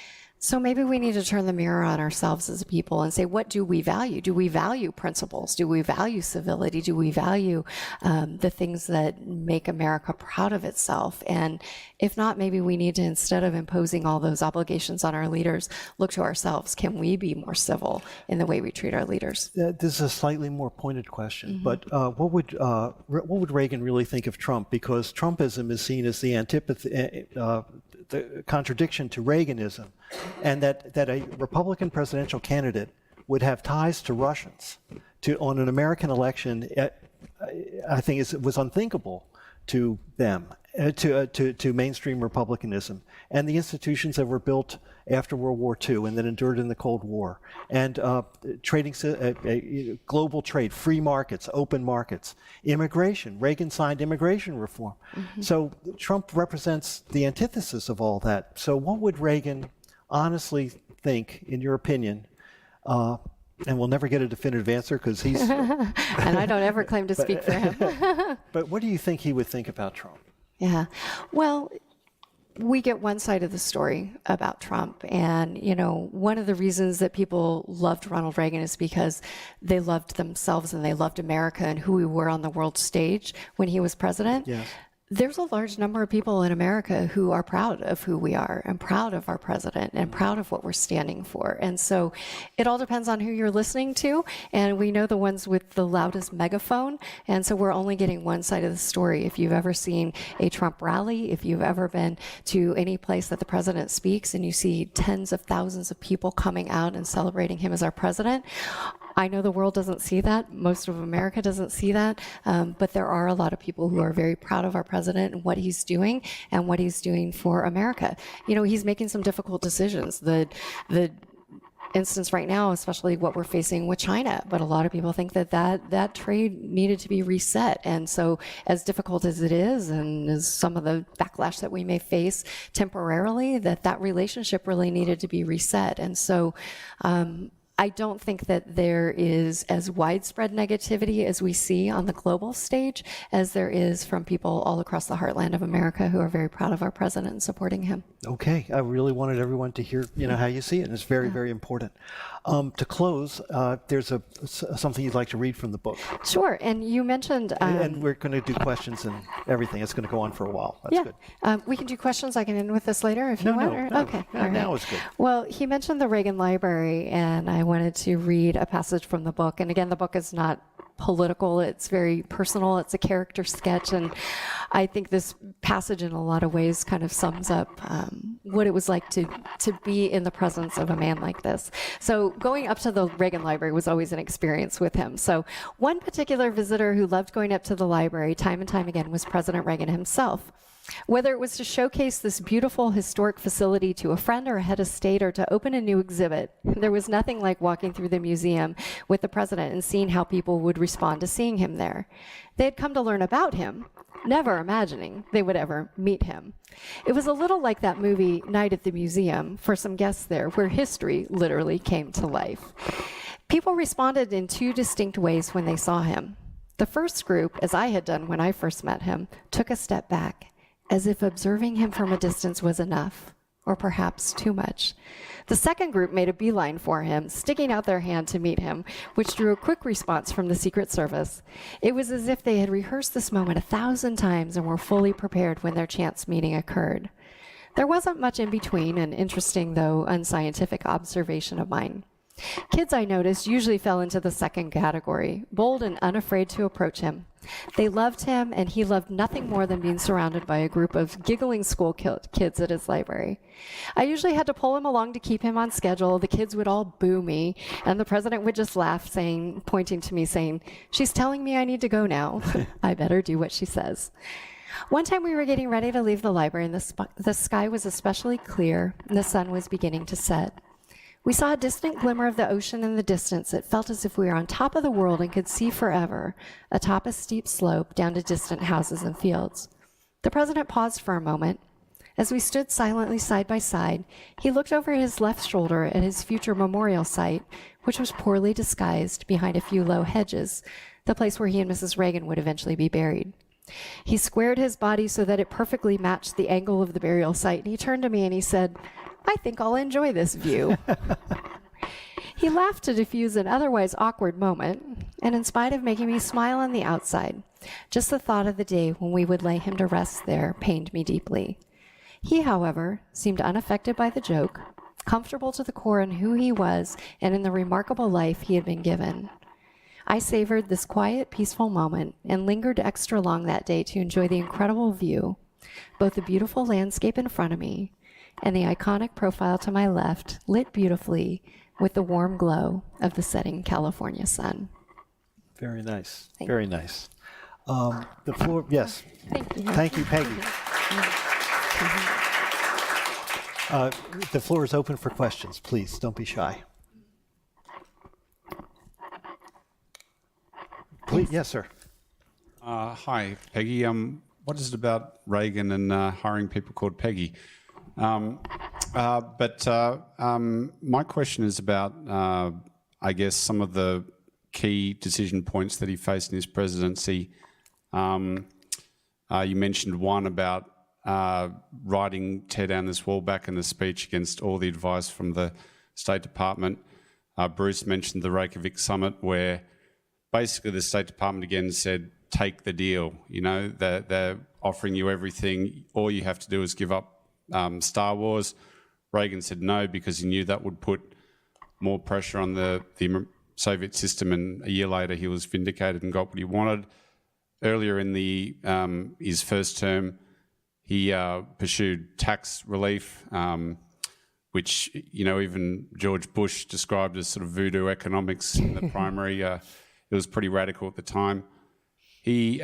So maybe we need to turn the mirror on ourselves as a people and say, what do we value? Do we value principles? Do we value civility? Do we value the things that make America proud of itself? And if not, maybe we need to, instead of imposing all those obligations on our leaders, look to ourselves. Can we be more civil in the way we treat our leaders? This is a slightly more pointed question, but what would Reagan really think of Trump? Because Trumpism is seen as the antipathy, the contradiction to Reaganism, and that a Republican presidential candidate would have ties to Russians on an American election. I think was unthinkable to them, to mainstream republicanism, and the institutions that were built after World War II and that endured in the Cold War, and global trade, free markets, open markets, immigration. Reagan signed immigration reform. So Trump represents the antithesis of all that. So what would Reagan honestly think, in your opinion? And we'll never get a definitive answer because he's... And I don't ever claim to speak for him. But what do you think he would think about Trump? Yeah. Well, we get one side of the story about Trump. And, you know, one of the reasons that people loved Ronald Reagan is because they loved themselves and they loved America and who we were on the world stage when he was president. Yes. There's a large number of people in America who are proud of who we are and proud of our president and proud of what we're standing for. And so it all depends on who you're listening to. And we know the ones with the loudest megaphone. And so we're only getting one side of the story. If you've ever seen a Trump rally, if you've ever been to any place that the president speaks and you see tens of thousands of people coming out and celebrating him as our president, I know the world doesn't see that. Most of America doesn't see that. But there are a lot of people who are very proud of our president and what he's doing and what he's doing for America. You know, he's making some difficult decisions. The instance right now, especially what we're facing with China, but a lot of people think that trade needed to be reset. And so as difficult as it is, and as some of the backlash that we may face temporarily, that relationship really needed to be reset. And so, I don't think that there is as widespread negativity as we see on the global stage as there is from people all across the heartland of America who are very proud of our president and supporting him. Okay, I really wanted everyone to hear, you know, how you see it, and it's very, very important. To close, there's something you'd like to read from the book. Sure, and you mentioned... and we're going to do questions and everything. It's going to go on for a while. That's good. We can do questions. I can end with this later if you want. Okay. No, now it's good. Well, he mentioned the Reagan Library, and I wanted to read a passage from the book. And again, the book is not political. It's very personal. It's a character sketch. And I think this passage in a lot of ways kind of sums up what it was like to be in the presence of a man like this. So going up to the Reagan Library was always an experience with him. So one particular visitor who loved going up to the library time and time again was President Reagan himself. Whether it was to showcase this beautiful historic facility to a friend or a head of state or to open a new exhibit, there was nothing like walking through the museum with the president and seeing how people would respond to seeing him there. They had come to learn about him, never imagining they would ever meet him. It was a little like that movie Night at the Museum for some guests there, where history literally came to life. People responded in two distinct ways when they saw him. The first group, as I had done when I first met him, took a step back, as if observing him from a distance was enough, or perhaps too much. The second group made a beeline for him, sticking out their hand to meet him, which drew a quick response from the Secret Service. It was as if they had rehearsed this moment 1,000 times and were fully prepared when their chance meeting occurred. There wasn't much in between, an interesting, though unscientific observation of mine. Kids, I noticed, usually fell into the second category, bold and unafraid to approach him. They loved him, and he loved nothing more than being surrounded by a group of giggling school kids at his library. I usually had to pull him along to keep him on schedule. The kids would all boo me, and the president would just laugh, pointing to me, saying, "She's telling me I need to go now. I better do what she says." One time we were getting ready to leave the library, and the sky was especially clear, and the sun was beginning to set. We saw a distant glimmer of the ocean in the distance. It felt as if we were on top of the world and could see forever, atop a steep slope down to distant houses and fields. The president paused for a moment. As we stood silently side by side, he looked over his left shoulder at his future memorial site, which was poorly disguised behind a few low hedges, the place where he and Mrs. Reagan would eventually be buried. He squared his body so that it perfectly matched the angle of the burial site, and he turned to me and he said, "I think I'll enjoy this view." He laughed to diffuse an otherwise awkward moment, and in spite of making me smile on the outside, just the thought of the day when we would lay him to rest there pained me deeply. He, however, seemed unaffected by the joke, comfortable to the core in who he was and in the remarkable life he had been given. I savored this quiet, peaceful moment and lingered extra long that day to enjoy the incredible view, both the beautiful landscape in front of me and the iconic profile to my left, lit beautifully with the warm glow of the setting California sun. Very nice. Very nice. The floor, yes. Thank you. Thank you, Peggy. The floor is open for questions. Please, don't be shy. Please, yes, sir. Hi, Peggy. What is it about Reagan and hiring people called Peggy? My question is about, I guess, some of the key decision points that he faced in his presidency. You mentioned one about tear down this wall back in the speech against all the advice from the State Department. Bruce mentioned the Reykjavik summit, where basically the State Department again said, take the deal. You know, they're offering you everything. All you have to do is give up Star Wars. Reagan said no, because he knew that would put more pressure on the Soviet system, and a year later he was vindicated and got what he wanted. Earlier in his first term, he pursued tax relief, which, you know, even George Bush described as sort of voodoo economics in the primary. It was pretty radical at the time. He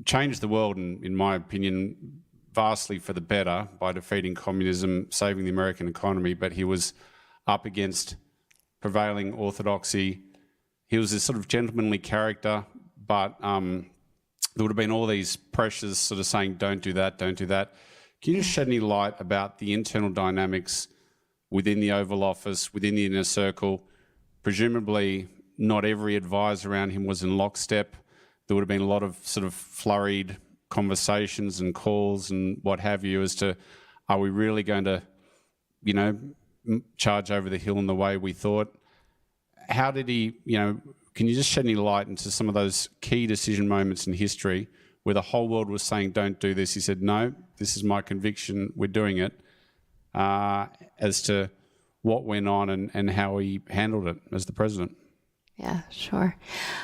changed the world, in my opinion, vastly for the better by defeating communism, saving the American economy, but he was up against prevailing orthodoxy. He was this sort of gentlemanly character, but there would have been all these pressures sort of saying, don't do that, don't do that. Can you just shed any light about the internal dynamics within the Oval Office, within the inner circle? Presumably, not every advisor around him was in lockstep. There would have been a lot of sort of flurried conversations and calls and what have you as to, are we really going to, you know, charge over the hill in the way we thought? How did he, you know, can you just shed any light into some of those key decision moments in history where the whole world was saying, don't do this? He said, no, this is my conviction, we're doing it, as to what went on and how he handled it as the president. Yeah, sure.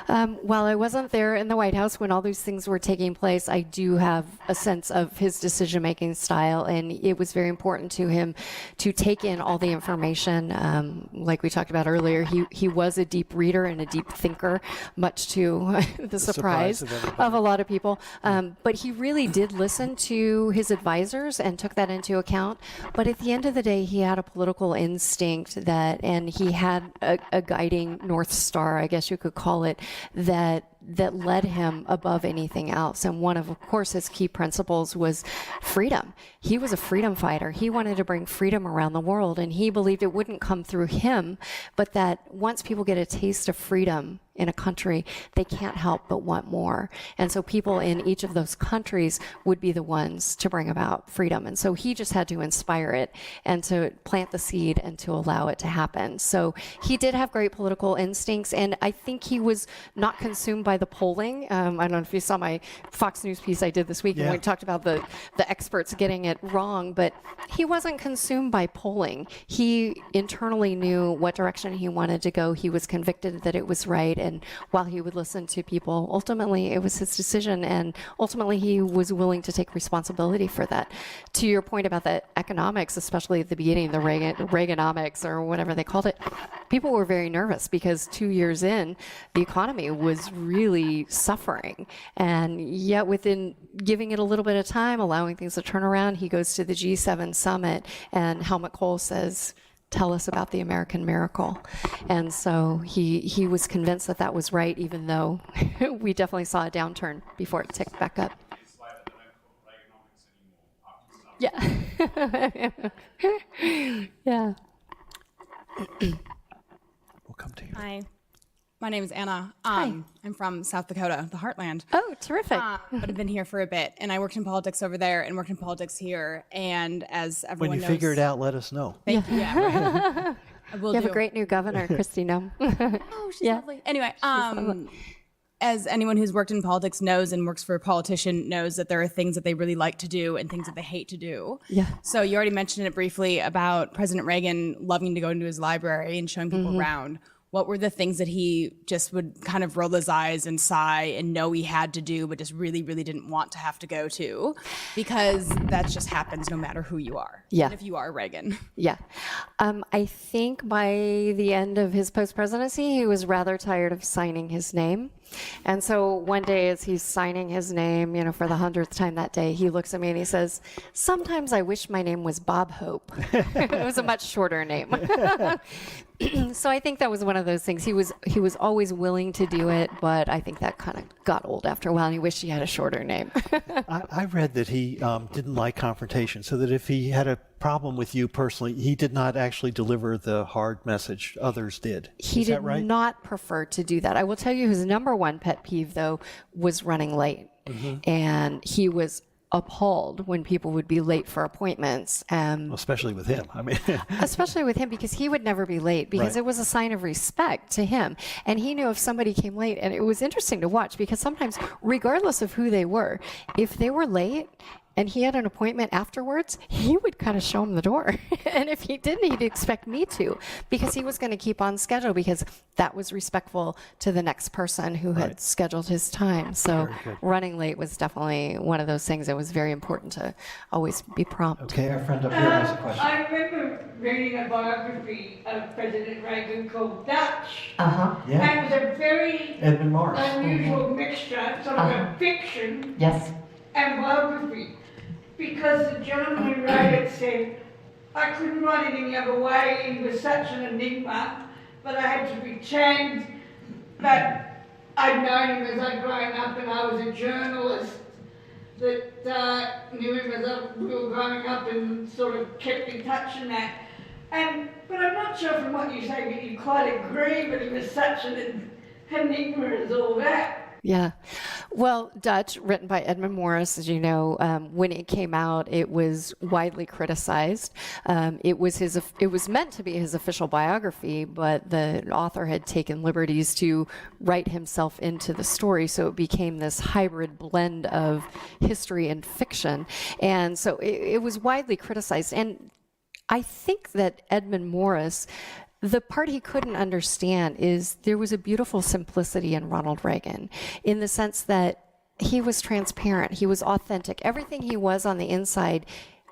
While I wasn't there in the White House when all these things were taking place, I do have a sense of his decision-making style, and it was very important to him to take in all the information. Like we talked about earlier, he was a deep reader and a deep thinker, much to the surprise of a lot of people. But he really did listen to his advisors and took that into account. But at the end of the day, he had a political instinct and he had a guiding North Star, I guess you could call it, that led him above anything else. And one of course, his key principles was freedom. He was a freedom fighter. He wanted to bring freedom around the world, and he believed it wouldn't come through him, but that once people get a taste of freedom in a country, they can't help but want more. And so people in each of those countries would be the ones to bring about freedom. And so he just had to inspire it and to plant the seed and to allow it to happen. So he did have great political instincts, and I think he was not consumed by the polling. I don't know if you saw my Fox News piece I did this week, and we talked about the experts getting it wrong, but he wasn't consumed by polling. He internally knew what direction he wanted to go. He was convicted that it was right, and while he would listen to people, ultimately it was his decision, and ultimately he was willing to take responsibility for that. To your point about the economics, especially at the beginning, the Reaganomics or whatever they called it, people were very nervous because 2 years in, the economy was really suffering. And yet within giving it a little bit of time, allowing things to turn around, he goes to the G7 summit, and Helmut Kohl says, tell us about the American miracle. And so he was convinced that that was right, even though we definitely saw a downturn before it ticked back up. Yeah. Yeah. We'll come to you. Hi, my name is Anna. Hi. I'm from South Dakota, the heartland. Oh, terrific. But I've been here for a bit, and I worked in politics over there and worked in politics here. And as everyone When you knows, figure it out, let us know. thank you. Yeah, I will You have do. a great new governor, Christy Nome. Oh, she's lovely. Anyway, as anyone who's worked in politics knows and works for a politician knows, that there are things that they really like to do and things that they hate to do. Yeah. So you already mentioned it briefly about President Reagan loving to go into his library and showing people around. What were the things that he just would kind of roll his eyes and sigh and know he had to do, but just really, really didn't want to have to go to? Because that just happens no matter who you are. Yeah. Even if you are Reagan. Yeah. I think by the end of his post-presidency, he was rather tired of signing his name. And so one day as he's signing his name, for the 100th time that day, he looks at me and he says, "Sometimes I wish my name was Bob Hope." It was a much shorter name. So I think that was one of those things. He was always willing to do it, but I think that kind of got old after a while, and he wished he had a shorter name. I read that he didn't like confrontation, so that if he had a problem with you personally, he did not actually deliver the hard message. Others did. He Is that did right? not prefer to do that. I will tell you his number one pet peeve, though, was running late. And he was appalled when people would be late for appointments. Especially with him. I mean, Especially with him, because he would never be late, because Right. it was a sign of respect to him. And he knew if somebody came late, and it was interesting to watch, because sometimes, regardless of who they were, if they were late and he had an appointment afterwards, he would kind of show him the door. And if he didn't, he'd expect me to, because he was going to keep on schedule, because that was respectful to the next person who had scheduled his time. So running late was definitely one of those things that was very important to always be prompt. okay, our friend up here has a question. I remember reading a biography of President Reagan called Dutch. Uh-huh. Yeah, And it was a very Edmund Morris. unusual mixture, sort of a fiction Yes. and biography. Because the gentleman who wrote it said, "I couldn't write it any other way, he was such an enigma, but I had to pretend that I'd known him as I'd grown up and I was a journalist that knew him as we were growing up and sort of kept in touch and that. But I'm not sure from what you say that you quite agree, but he was such an enigma as all that." Yeah. Well, Dutch, written by Edmund Morris, as you know, when it came out, it was widely criticized. It was meant to be his official biography, but the author had taken liberties to write himself into the story, so it became this hybrid blend of history and fiction. And so it was widely criticized. And I think that Edmund Morris, the part he couldn't understand is there was a beautiful simplicity in Ronald Reagan, in the sense that he was transparent, he was authentic. Everything he was on the inside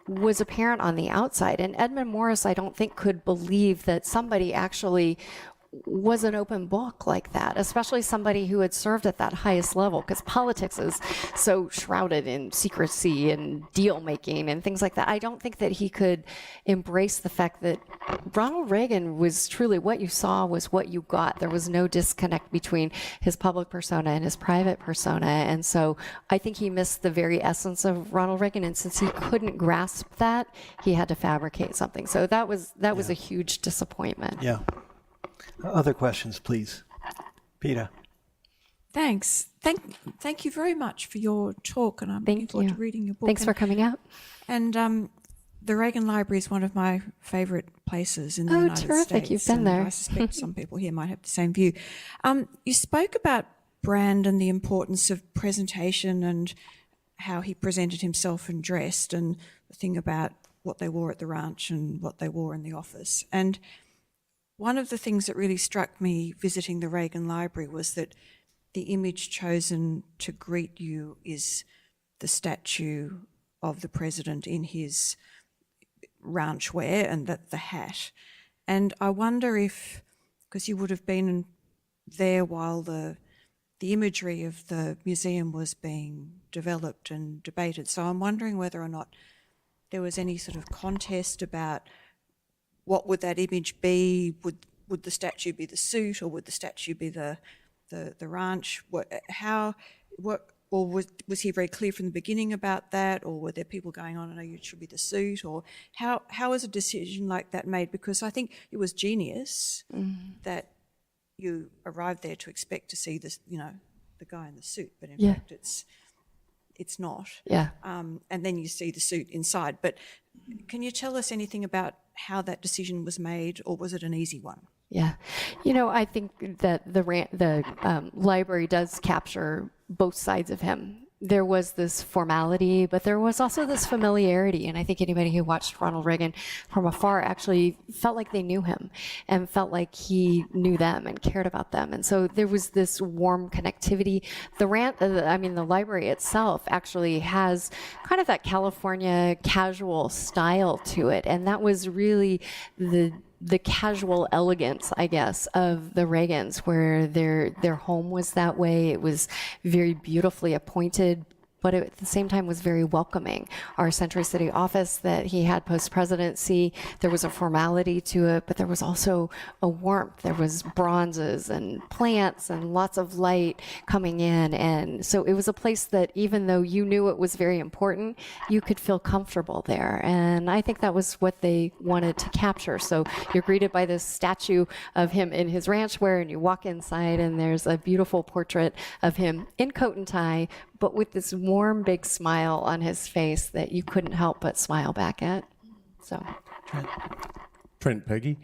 was apparent on the outside. And Edmund Morris, I don't think, could believe that somebody actually was an open book like that, especially somebody who had served at that highest level, because politics is so shrouded in secrecy and deal making and things like that. I don't think that he could embrace the fact that Ronald Reagan was truly what you saw was what you got. There was no disconnect between his public persona and his private persona. And so I think he missed the very essence of Ronald Reagan. And since he couldn't grasp that, he had to fabricate something. So that was a huge disappointment. Yeah. Other questions, please. Peter. Thanks. Thank you very much for your talk, and I'm looking Thank forward you. to reading your book. Thanks for coming out. And the Reagan Library is one of my favourite places in the Oh, United terrific. States. You've been and there. I suspect some people here might have the same view. You spoke about Brand and the importance of presentation and how he presented himself and dressed, and the thing about what they wore at the ranch and what they wore in the office. And one of the things that really struck me visiting the Reagan Library was that the image chosen to greet you is the statue of the president in his ranch wear and the hat. And I wonder if, because you would have been there while the imagery of the museum was being developed and debated, so I'm wondering whether or not there was any sort of contest about what would that image be? Would the statue be the suit, or would the statue be the ranch? Or was he very clear from the beginning about that, or were there people going on, no, it should be the suit, or how was a decision like that made? Because I think it was genius that you arrived there to expect to see this, the guy in the suit, but in fact it's not. Yeah. And then you see the suit inside. But can you tell us anything about how that decision was made, or was it an easy one? Yeah. I think that the library does capture both sides of him. There was this formality, but there was also this familiarity. And I think anybody who watched Ronald Reagan from afar actually felt like they knew him and felt like he knew them and cared about them. And so there was this warm connectivity. The library itself actually has kind of that California casual style to it. And that was really the the casual elegance, I guess, of the Reagans, where their home was that way. It was very beautifully appointed, but at the same time was very welcoming. Our Century City office that he had post-presidency, there was a formality to it, but there was also a warmth. There was bronzes and plants and lots of light coming in. And so it was a place that even though you knew it was very important, you could feel comfortable there. And I think that was what they wanted to capture. So you're greeted by this statue of him in his ranch wear, and you walk inside and there's a beautiful portrait of him in coat and tie, but with this warm, big smile on his face that you couldn't help but smile back at. So, Trent, Peggy,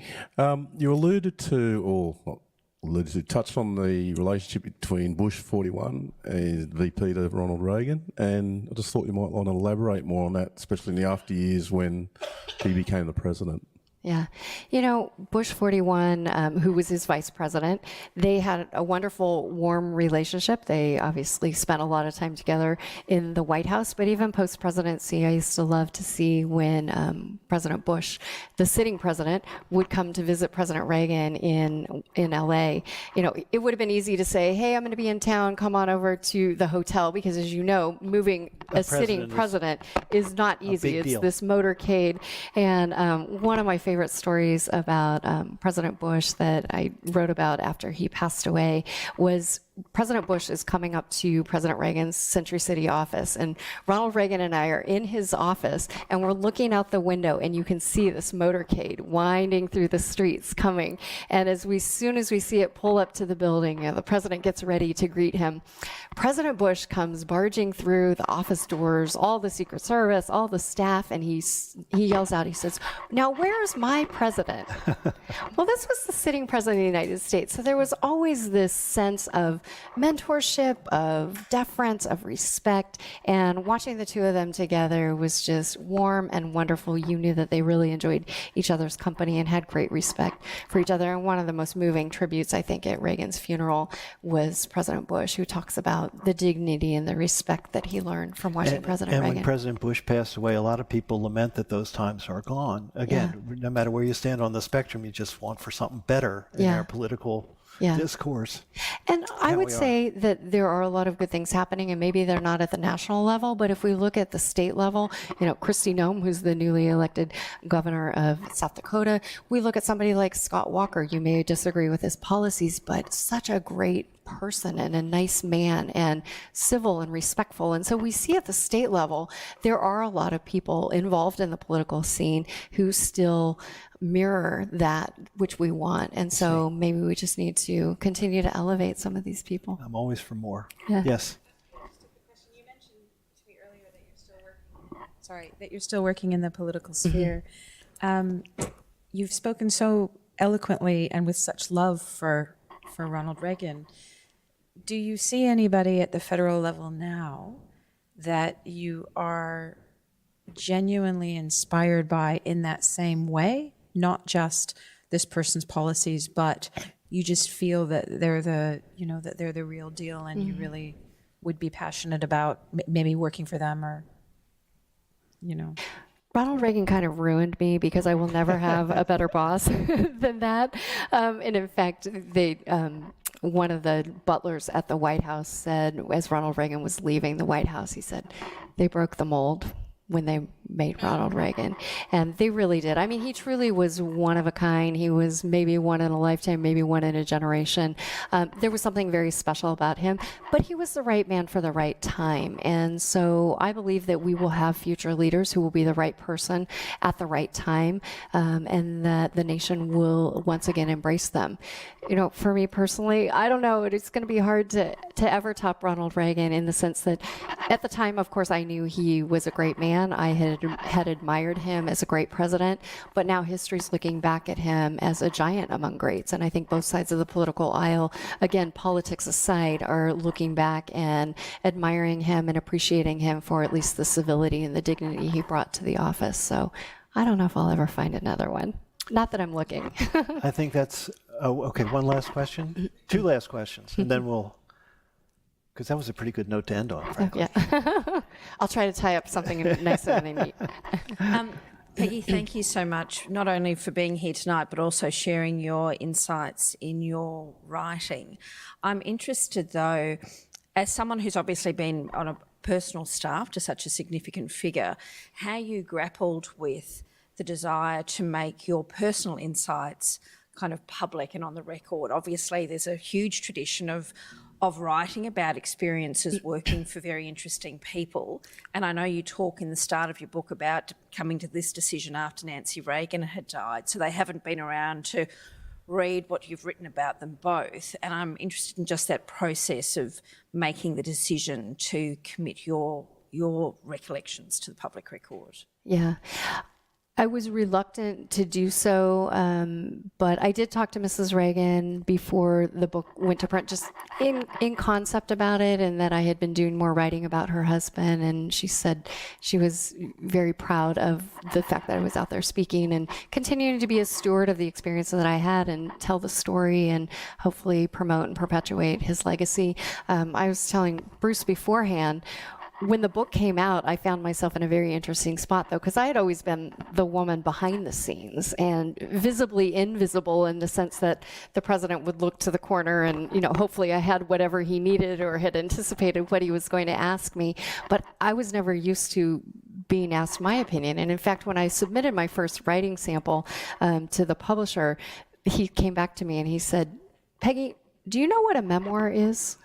you alluded to, or not alluded to, touched on the relationship between Bush 41 and VP to Ronald Reagan, and I just thought you might want to elaborate more on that, especially in the after years when he became the president. yeah. You know, Bush 41, who was his vice president, they had a wonderful, warm relationship. They obviously spent a lot of time together in the White House, but even post-presidency, I used to love to see when President Bush, the sitting president, would come to visit President Reagan in LA. You know, it would have been easy to say, hey, I'm going to be in town, come on over to the hotel, because as you know, moving a sitting president is not easy. big It's deal. this motorcade. And one of my favorite stories about President Bush that I wrote about after he passed away was President Bush is coming up to President Reagan's Century City office, and Ronald Reagan and I are in his office, and we're looking out the window, and you can see this motorcade winding through the streets coming. And soon as we see it pull up to the building, the president gets ready to greet him. President Bush comes barging through the office doors, all the Secret Service, all the staff, and he yells out, he says, "Now where's my president?" Well, this was the sitting president of the United States, so there was always this sense of mentorship, of deference, of respect, and watching the two of them together was just warm and wonderful. You knew that they really enjoyed each other's company and had great respect for each other. And one of the most moving tributes, I think, at Reagan's funeral was President Bush, who talks about the dignity and the respect that he learned from watching President And Reagan. when President Bush passed away, a lot of people lament that those times are gone. Again, no matter where you stand on the spectrum, you just want for something better in our political discourse. And I would we are. say that there are a lot of good things happening, and maybe they're not at the national level, but if we look at the state level, you know, Kristi Noem, who's the newly elected governor of South Dakota, we look at somebody like Scott Walker. You may disagree with his policies, but such a great person and a nice man and civil and respectful. And so we see at the state level, there are a lot of people involved in the political scene who still mirror that which we want. And so maybe we just need to continue to elevate some of these people. I'm always for more. Yeah. Yes. You mentioned to me earlier that you're still working in the political sphere. You've spoken so eloquently and with such love for Ronald Reagan. Do you see anybody at the federal level now that you are genuinely inspired by in that same way? Not just this person's policies, but you just feel that they're the real deal, and you really would be passionate about maybe working for them, or Ronald Reagan kind of ruined me because I will never have a better boss than that. And in fact, one of the butlers at the White House said, as Ronald Reagan was leaving the White House, he said, "They broke the mold when they made Ronald Reagan." And they really did. I mean, he truly was one of a kind. He was maybe one in a lifetime, maybe one in a generation. There was something very special about him, but he was the right man for the right time. And so I believe that we will have future leaders who will be the right person at the right time, and that the nation will once again embrace them. You know, for me personally, I don't know, it's going to be hard to ever top Ronald Reagan, in the sense that at the time, of course, I knew he was a great man. I had admired him as a great president, but now history's looking back at him as a giant among greats. And I think both sides of the political aisle, again, politics aside, are looking back and admiring him and appreciating him for at least the civility and the dignity he brought to the office. So I don't know if I'll ever find another one. Not that I'm looking. I think that's, okay, one last question? Two last questions, and then we'll, because that was a pretty good note to end on, frankly. Yeah. I'll try to tie up something nice and neat. Peggy, thank you so much, not only for being here tonight, but also sharing your insights in your writing. I'm interested, though, as someone who's obviously been on a personal staff to such a significant figure, how you grappled with the desire to make your personal insights kind of public and on the record. Obviously, there's a huge tradition of writing about experiences working for very interesting people. And I know you talk in the start of your book about coming to this decision after Nancy Reagan had died, so they haven't been around to read what you've written about them both. And I'm interested in just that process of making the decision to commit your recollections to the public record. Yeah. I was reluctant to do so, but I did talk to Mrs. Reagan before the book went to print, just in concept about it, and that I had been doing more writing about her husband, and she said she was very proud of the fact that I was out there speaking and continuing to be a steward of the experiences that I had and tell the story and hopefully promote and perpetuate his legacy. I was telling Bruce beforehand, when the book came out, I found myself in a very interesting spot, though, because I had always been the woman behind the scenes and visibly invisible in the sense that the president would look to the corner and, hopefully I had whatever he needed or had anticipated what he was going to ask me. But I was never used to being asked my opinion. And in fact, when I submitted my first writing sample to the publisher, he came back to me and he said, "Peggy, do you know what a memoir is?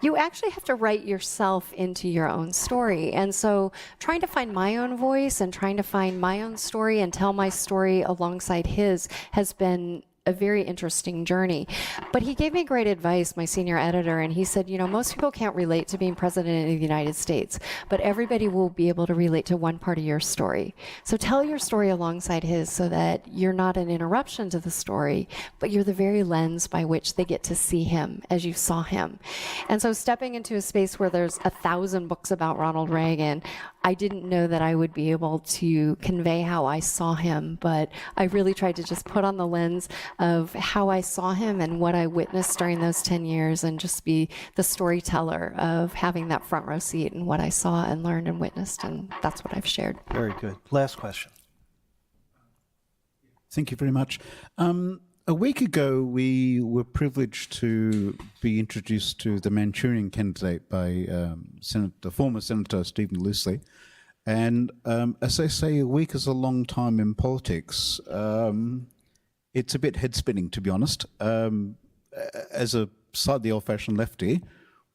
You actually have to write yourself into your own story." And so trying to find my own voice and trying to find my own story and tell my story alongside his has been a very interesting journey. But he gave me great advice, my senior editor, and he said, most people can't relate to being president of the United States, but everybody will be able to relate to one part of your story. So tell your story alongside his so that you're not an interruption to the story, but you're the very lens by which they get to see him as you saw him. And so stepping into a space where there's 1,000 books about Ronald Reagan, I didn't know that I would be able to convey how I saw him, but I really tried to just put on the lens of how I saw him and what I witnessed during those 10 years and just be the storyteller of having that front row seat and what I saw and learned and witnessed, and that's what I've shared. Very good. Last question. Thank you very much. A week ago, we were privileged to be introduced to the Manchurian candidate by the former Senator Stephen Loosley. And as they say, a week is a long time in politics. It's a bit head-spinning, to be honest. As a slightly old-fashioned lefty,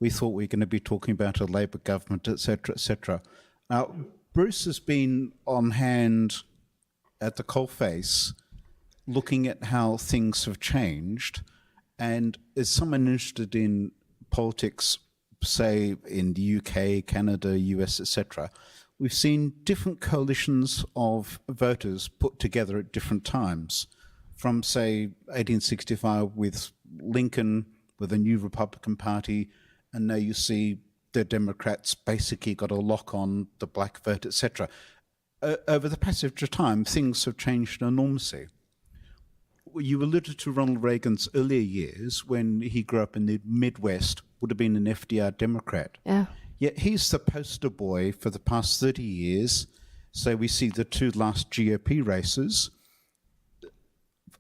we thought we were going to be talking about a Labor government, et cetera, et cetera. Now, Bruce has been on hand at the coalface looking at how things have changed, and as someone interested in politics, say in the UK, Canada, US, etc., we've seen different coalitions of voters put together at different times, from say 1865 with Lincoln, with a new Republican Party, and now you see the Democrats basically got a lock on the black vote, etc. Over the passage of time, things have changed enormously. You alluded to Ronald Reagan's earlier years when he grew up in the Midwest, would have been an FDR Democrat. Yeah. Yet he's the poster boy for the past 30 years. So we see the two last GOP races.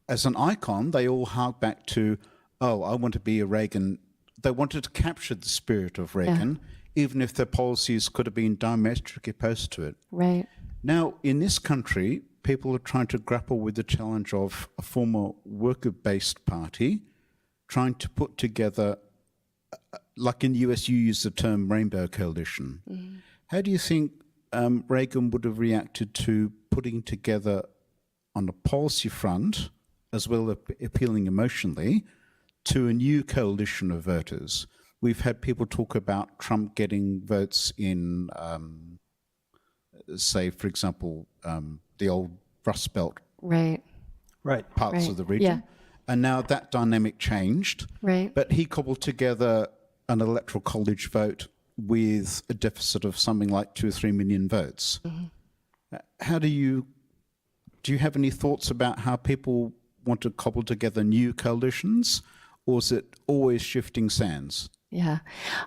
As an icon, they all hark back to, oh, I want to be a Reagan. They wanted to capture the spirit of Reagan, even if their policies could have been diametrically opposed to it. Right. Now, in this country, people are trying to grapple with the challenge of a former worker-based party trying to put together, like in the US, you use the term rainbow coalition. Mm-hmm. How do you think Reagan would have reacted to putting together on the policy front, as well as appealing emotionally, to a new coalition of voters? We've had people talk about Trump getting votes in, say, for example, the old Rust Belt parts of the region. Yeah. And now that dynamic changed. Right. But he cobbled together an electoral college vote with a deficit of something like 2 or 3 million votes. Mm-hmm. How do you have any thoughts about how people want to cobble together new coalitions, or is it always shifting sands? Yeah.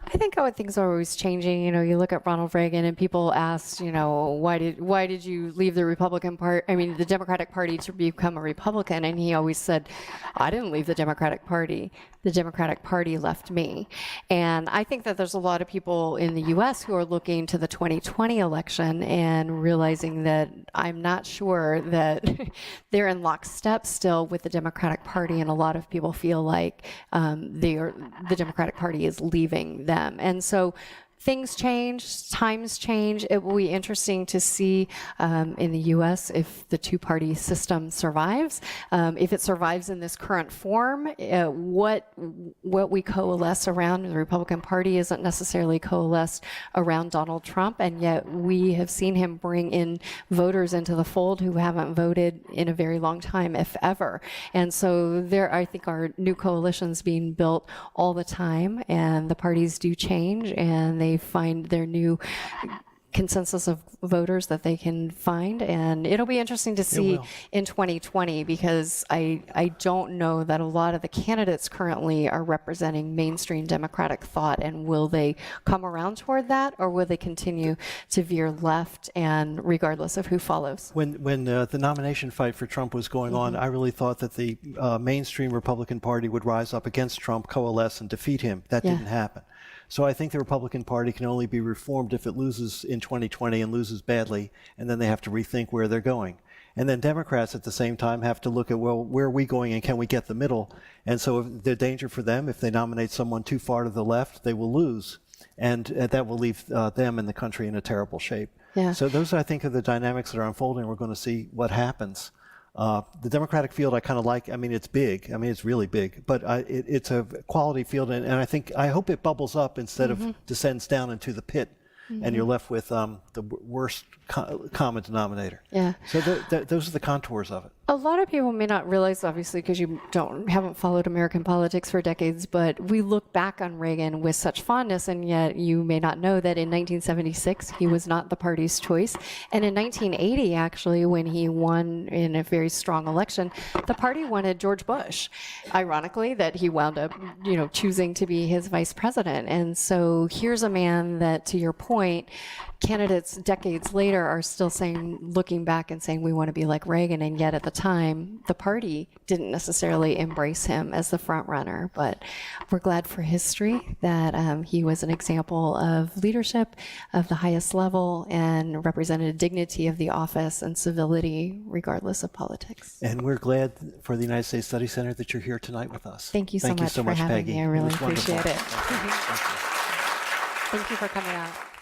I think how things are always changing. You know, you look at Ronald Reagan and people asked, you know, why did you leave the the Democratic Party to become a Republican? And he always said, I didn't leave the Democratic Party. The Democratic Party left me. And I think that there's a lot of people in the US who are looking to the 2020 election and realizing that I'm not sure that they're in lockstep still with the Democratic Party, and a lot of people feel like the Democratic Party is leaving them. And so things change, times change. It will be interesting to see in the U.S. if the two-party system survives. If it survives in this current form, what we coalesce around the Republican Party isn't necessarily coalesced around Donald Trump, and yet we have seen him bring in voters into the fold who haven't voted in a very long time, if ever. And so there, I think, are new coalitions being built all the time, and the parties do change, and they find their new consensus of voters that they can find. And it'll be interesting to see in 2020, because I don't know that a lot of the candidates currently are representing mainstream Democratic thought, and will they come around toward that, or will they continue to veer left, and regardless of who follows? When the nomination fight for Trump was going on, I really thought that the mainstream Republican Party would rise up against Trump, coalesce, and defeat him. That didn't happen. So I think the Republican Party can only be reformed if it loses in 2020 and loses badly, and then they have to rethink where they're going. And then Democrats at the same time have to look at, well, where are we going and can we get the middle? And so if the danger for them, if they nominate someone too far to the left, they will lose. And that will leave them and the country in a terrible shape. Yeah. So those, I think, are the dynamics that are unfolding. We're going to see what happens. The Democratic field I kind of like. I mean, it's big. I mean, it's really big. But it's a quality field, and I hope it bubbles up instead of descends down into the pit, and you're left with the worst common denominator. Yeah. So those are the contours of it. A lot of people may not realize, obviously, because you haven't followed American politics for decades, but we look back on Reagan with such fondness, and yet you may not know that in 1976, he was not the party's choice. And in 1980, actually, when he won in a very strong election, the party wanted George Bush. Ironically, that he wound up, choosing to be his vice president. And so here's a man that, to your point, candidates decades later are still looking back and saying, we want to be like Reagan, and yet at the time, the party didn't necessarily embrace him as the front runner. But we're glad for history that he was an example of leadership of the highest level and represented dignity of the office and civility regardless of politics. And we're glad for the United States Study Center that you're here tonight with us. Thank you so much for having Peggy. me. I really It was wonderful. appreciate it. Thank you for coming out.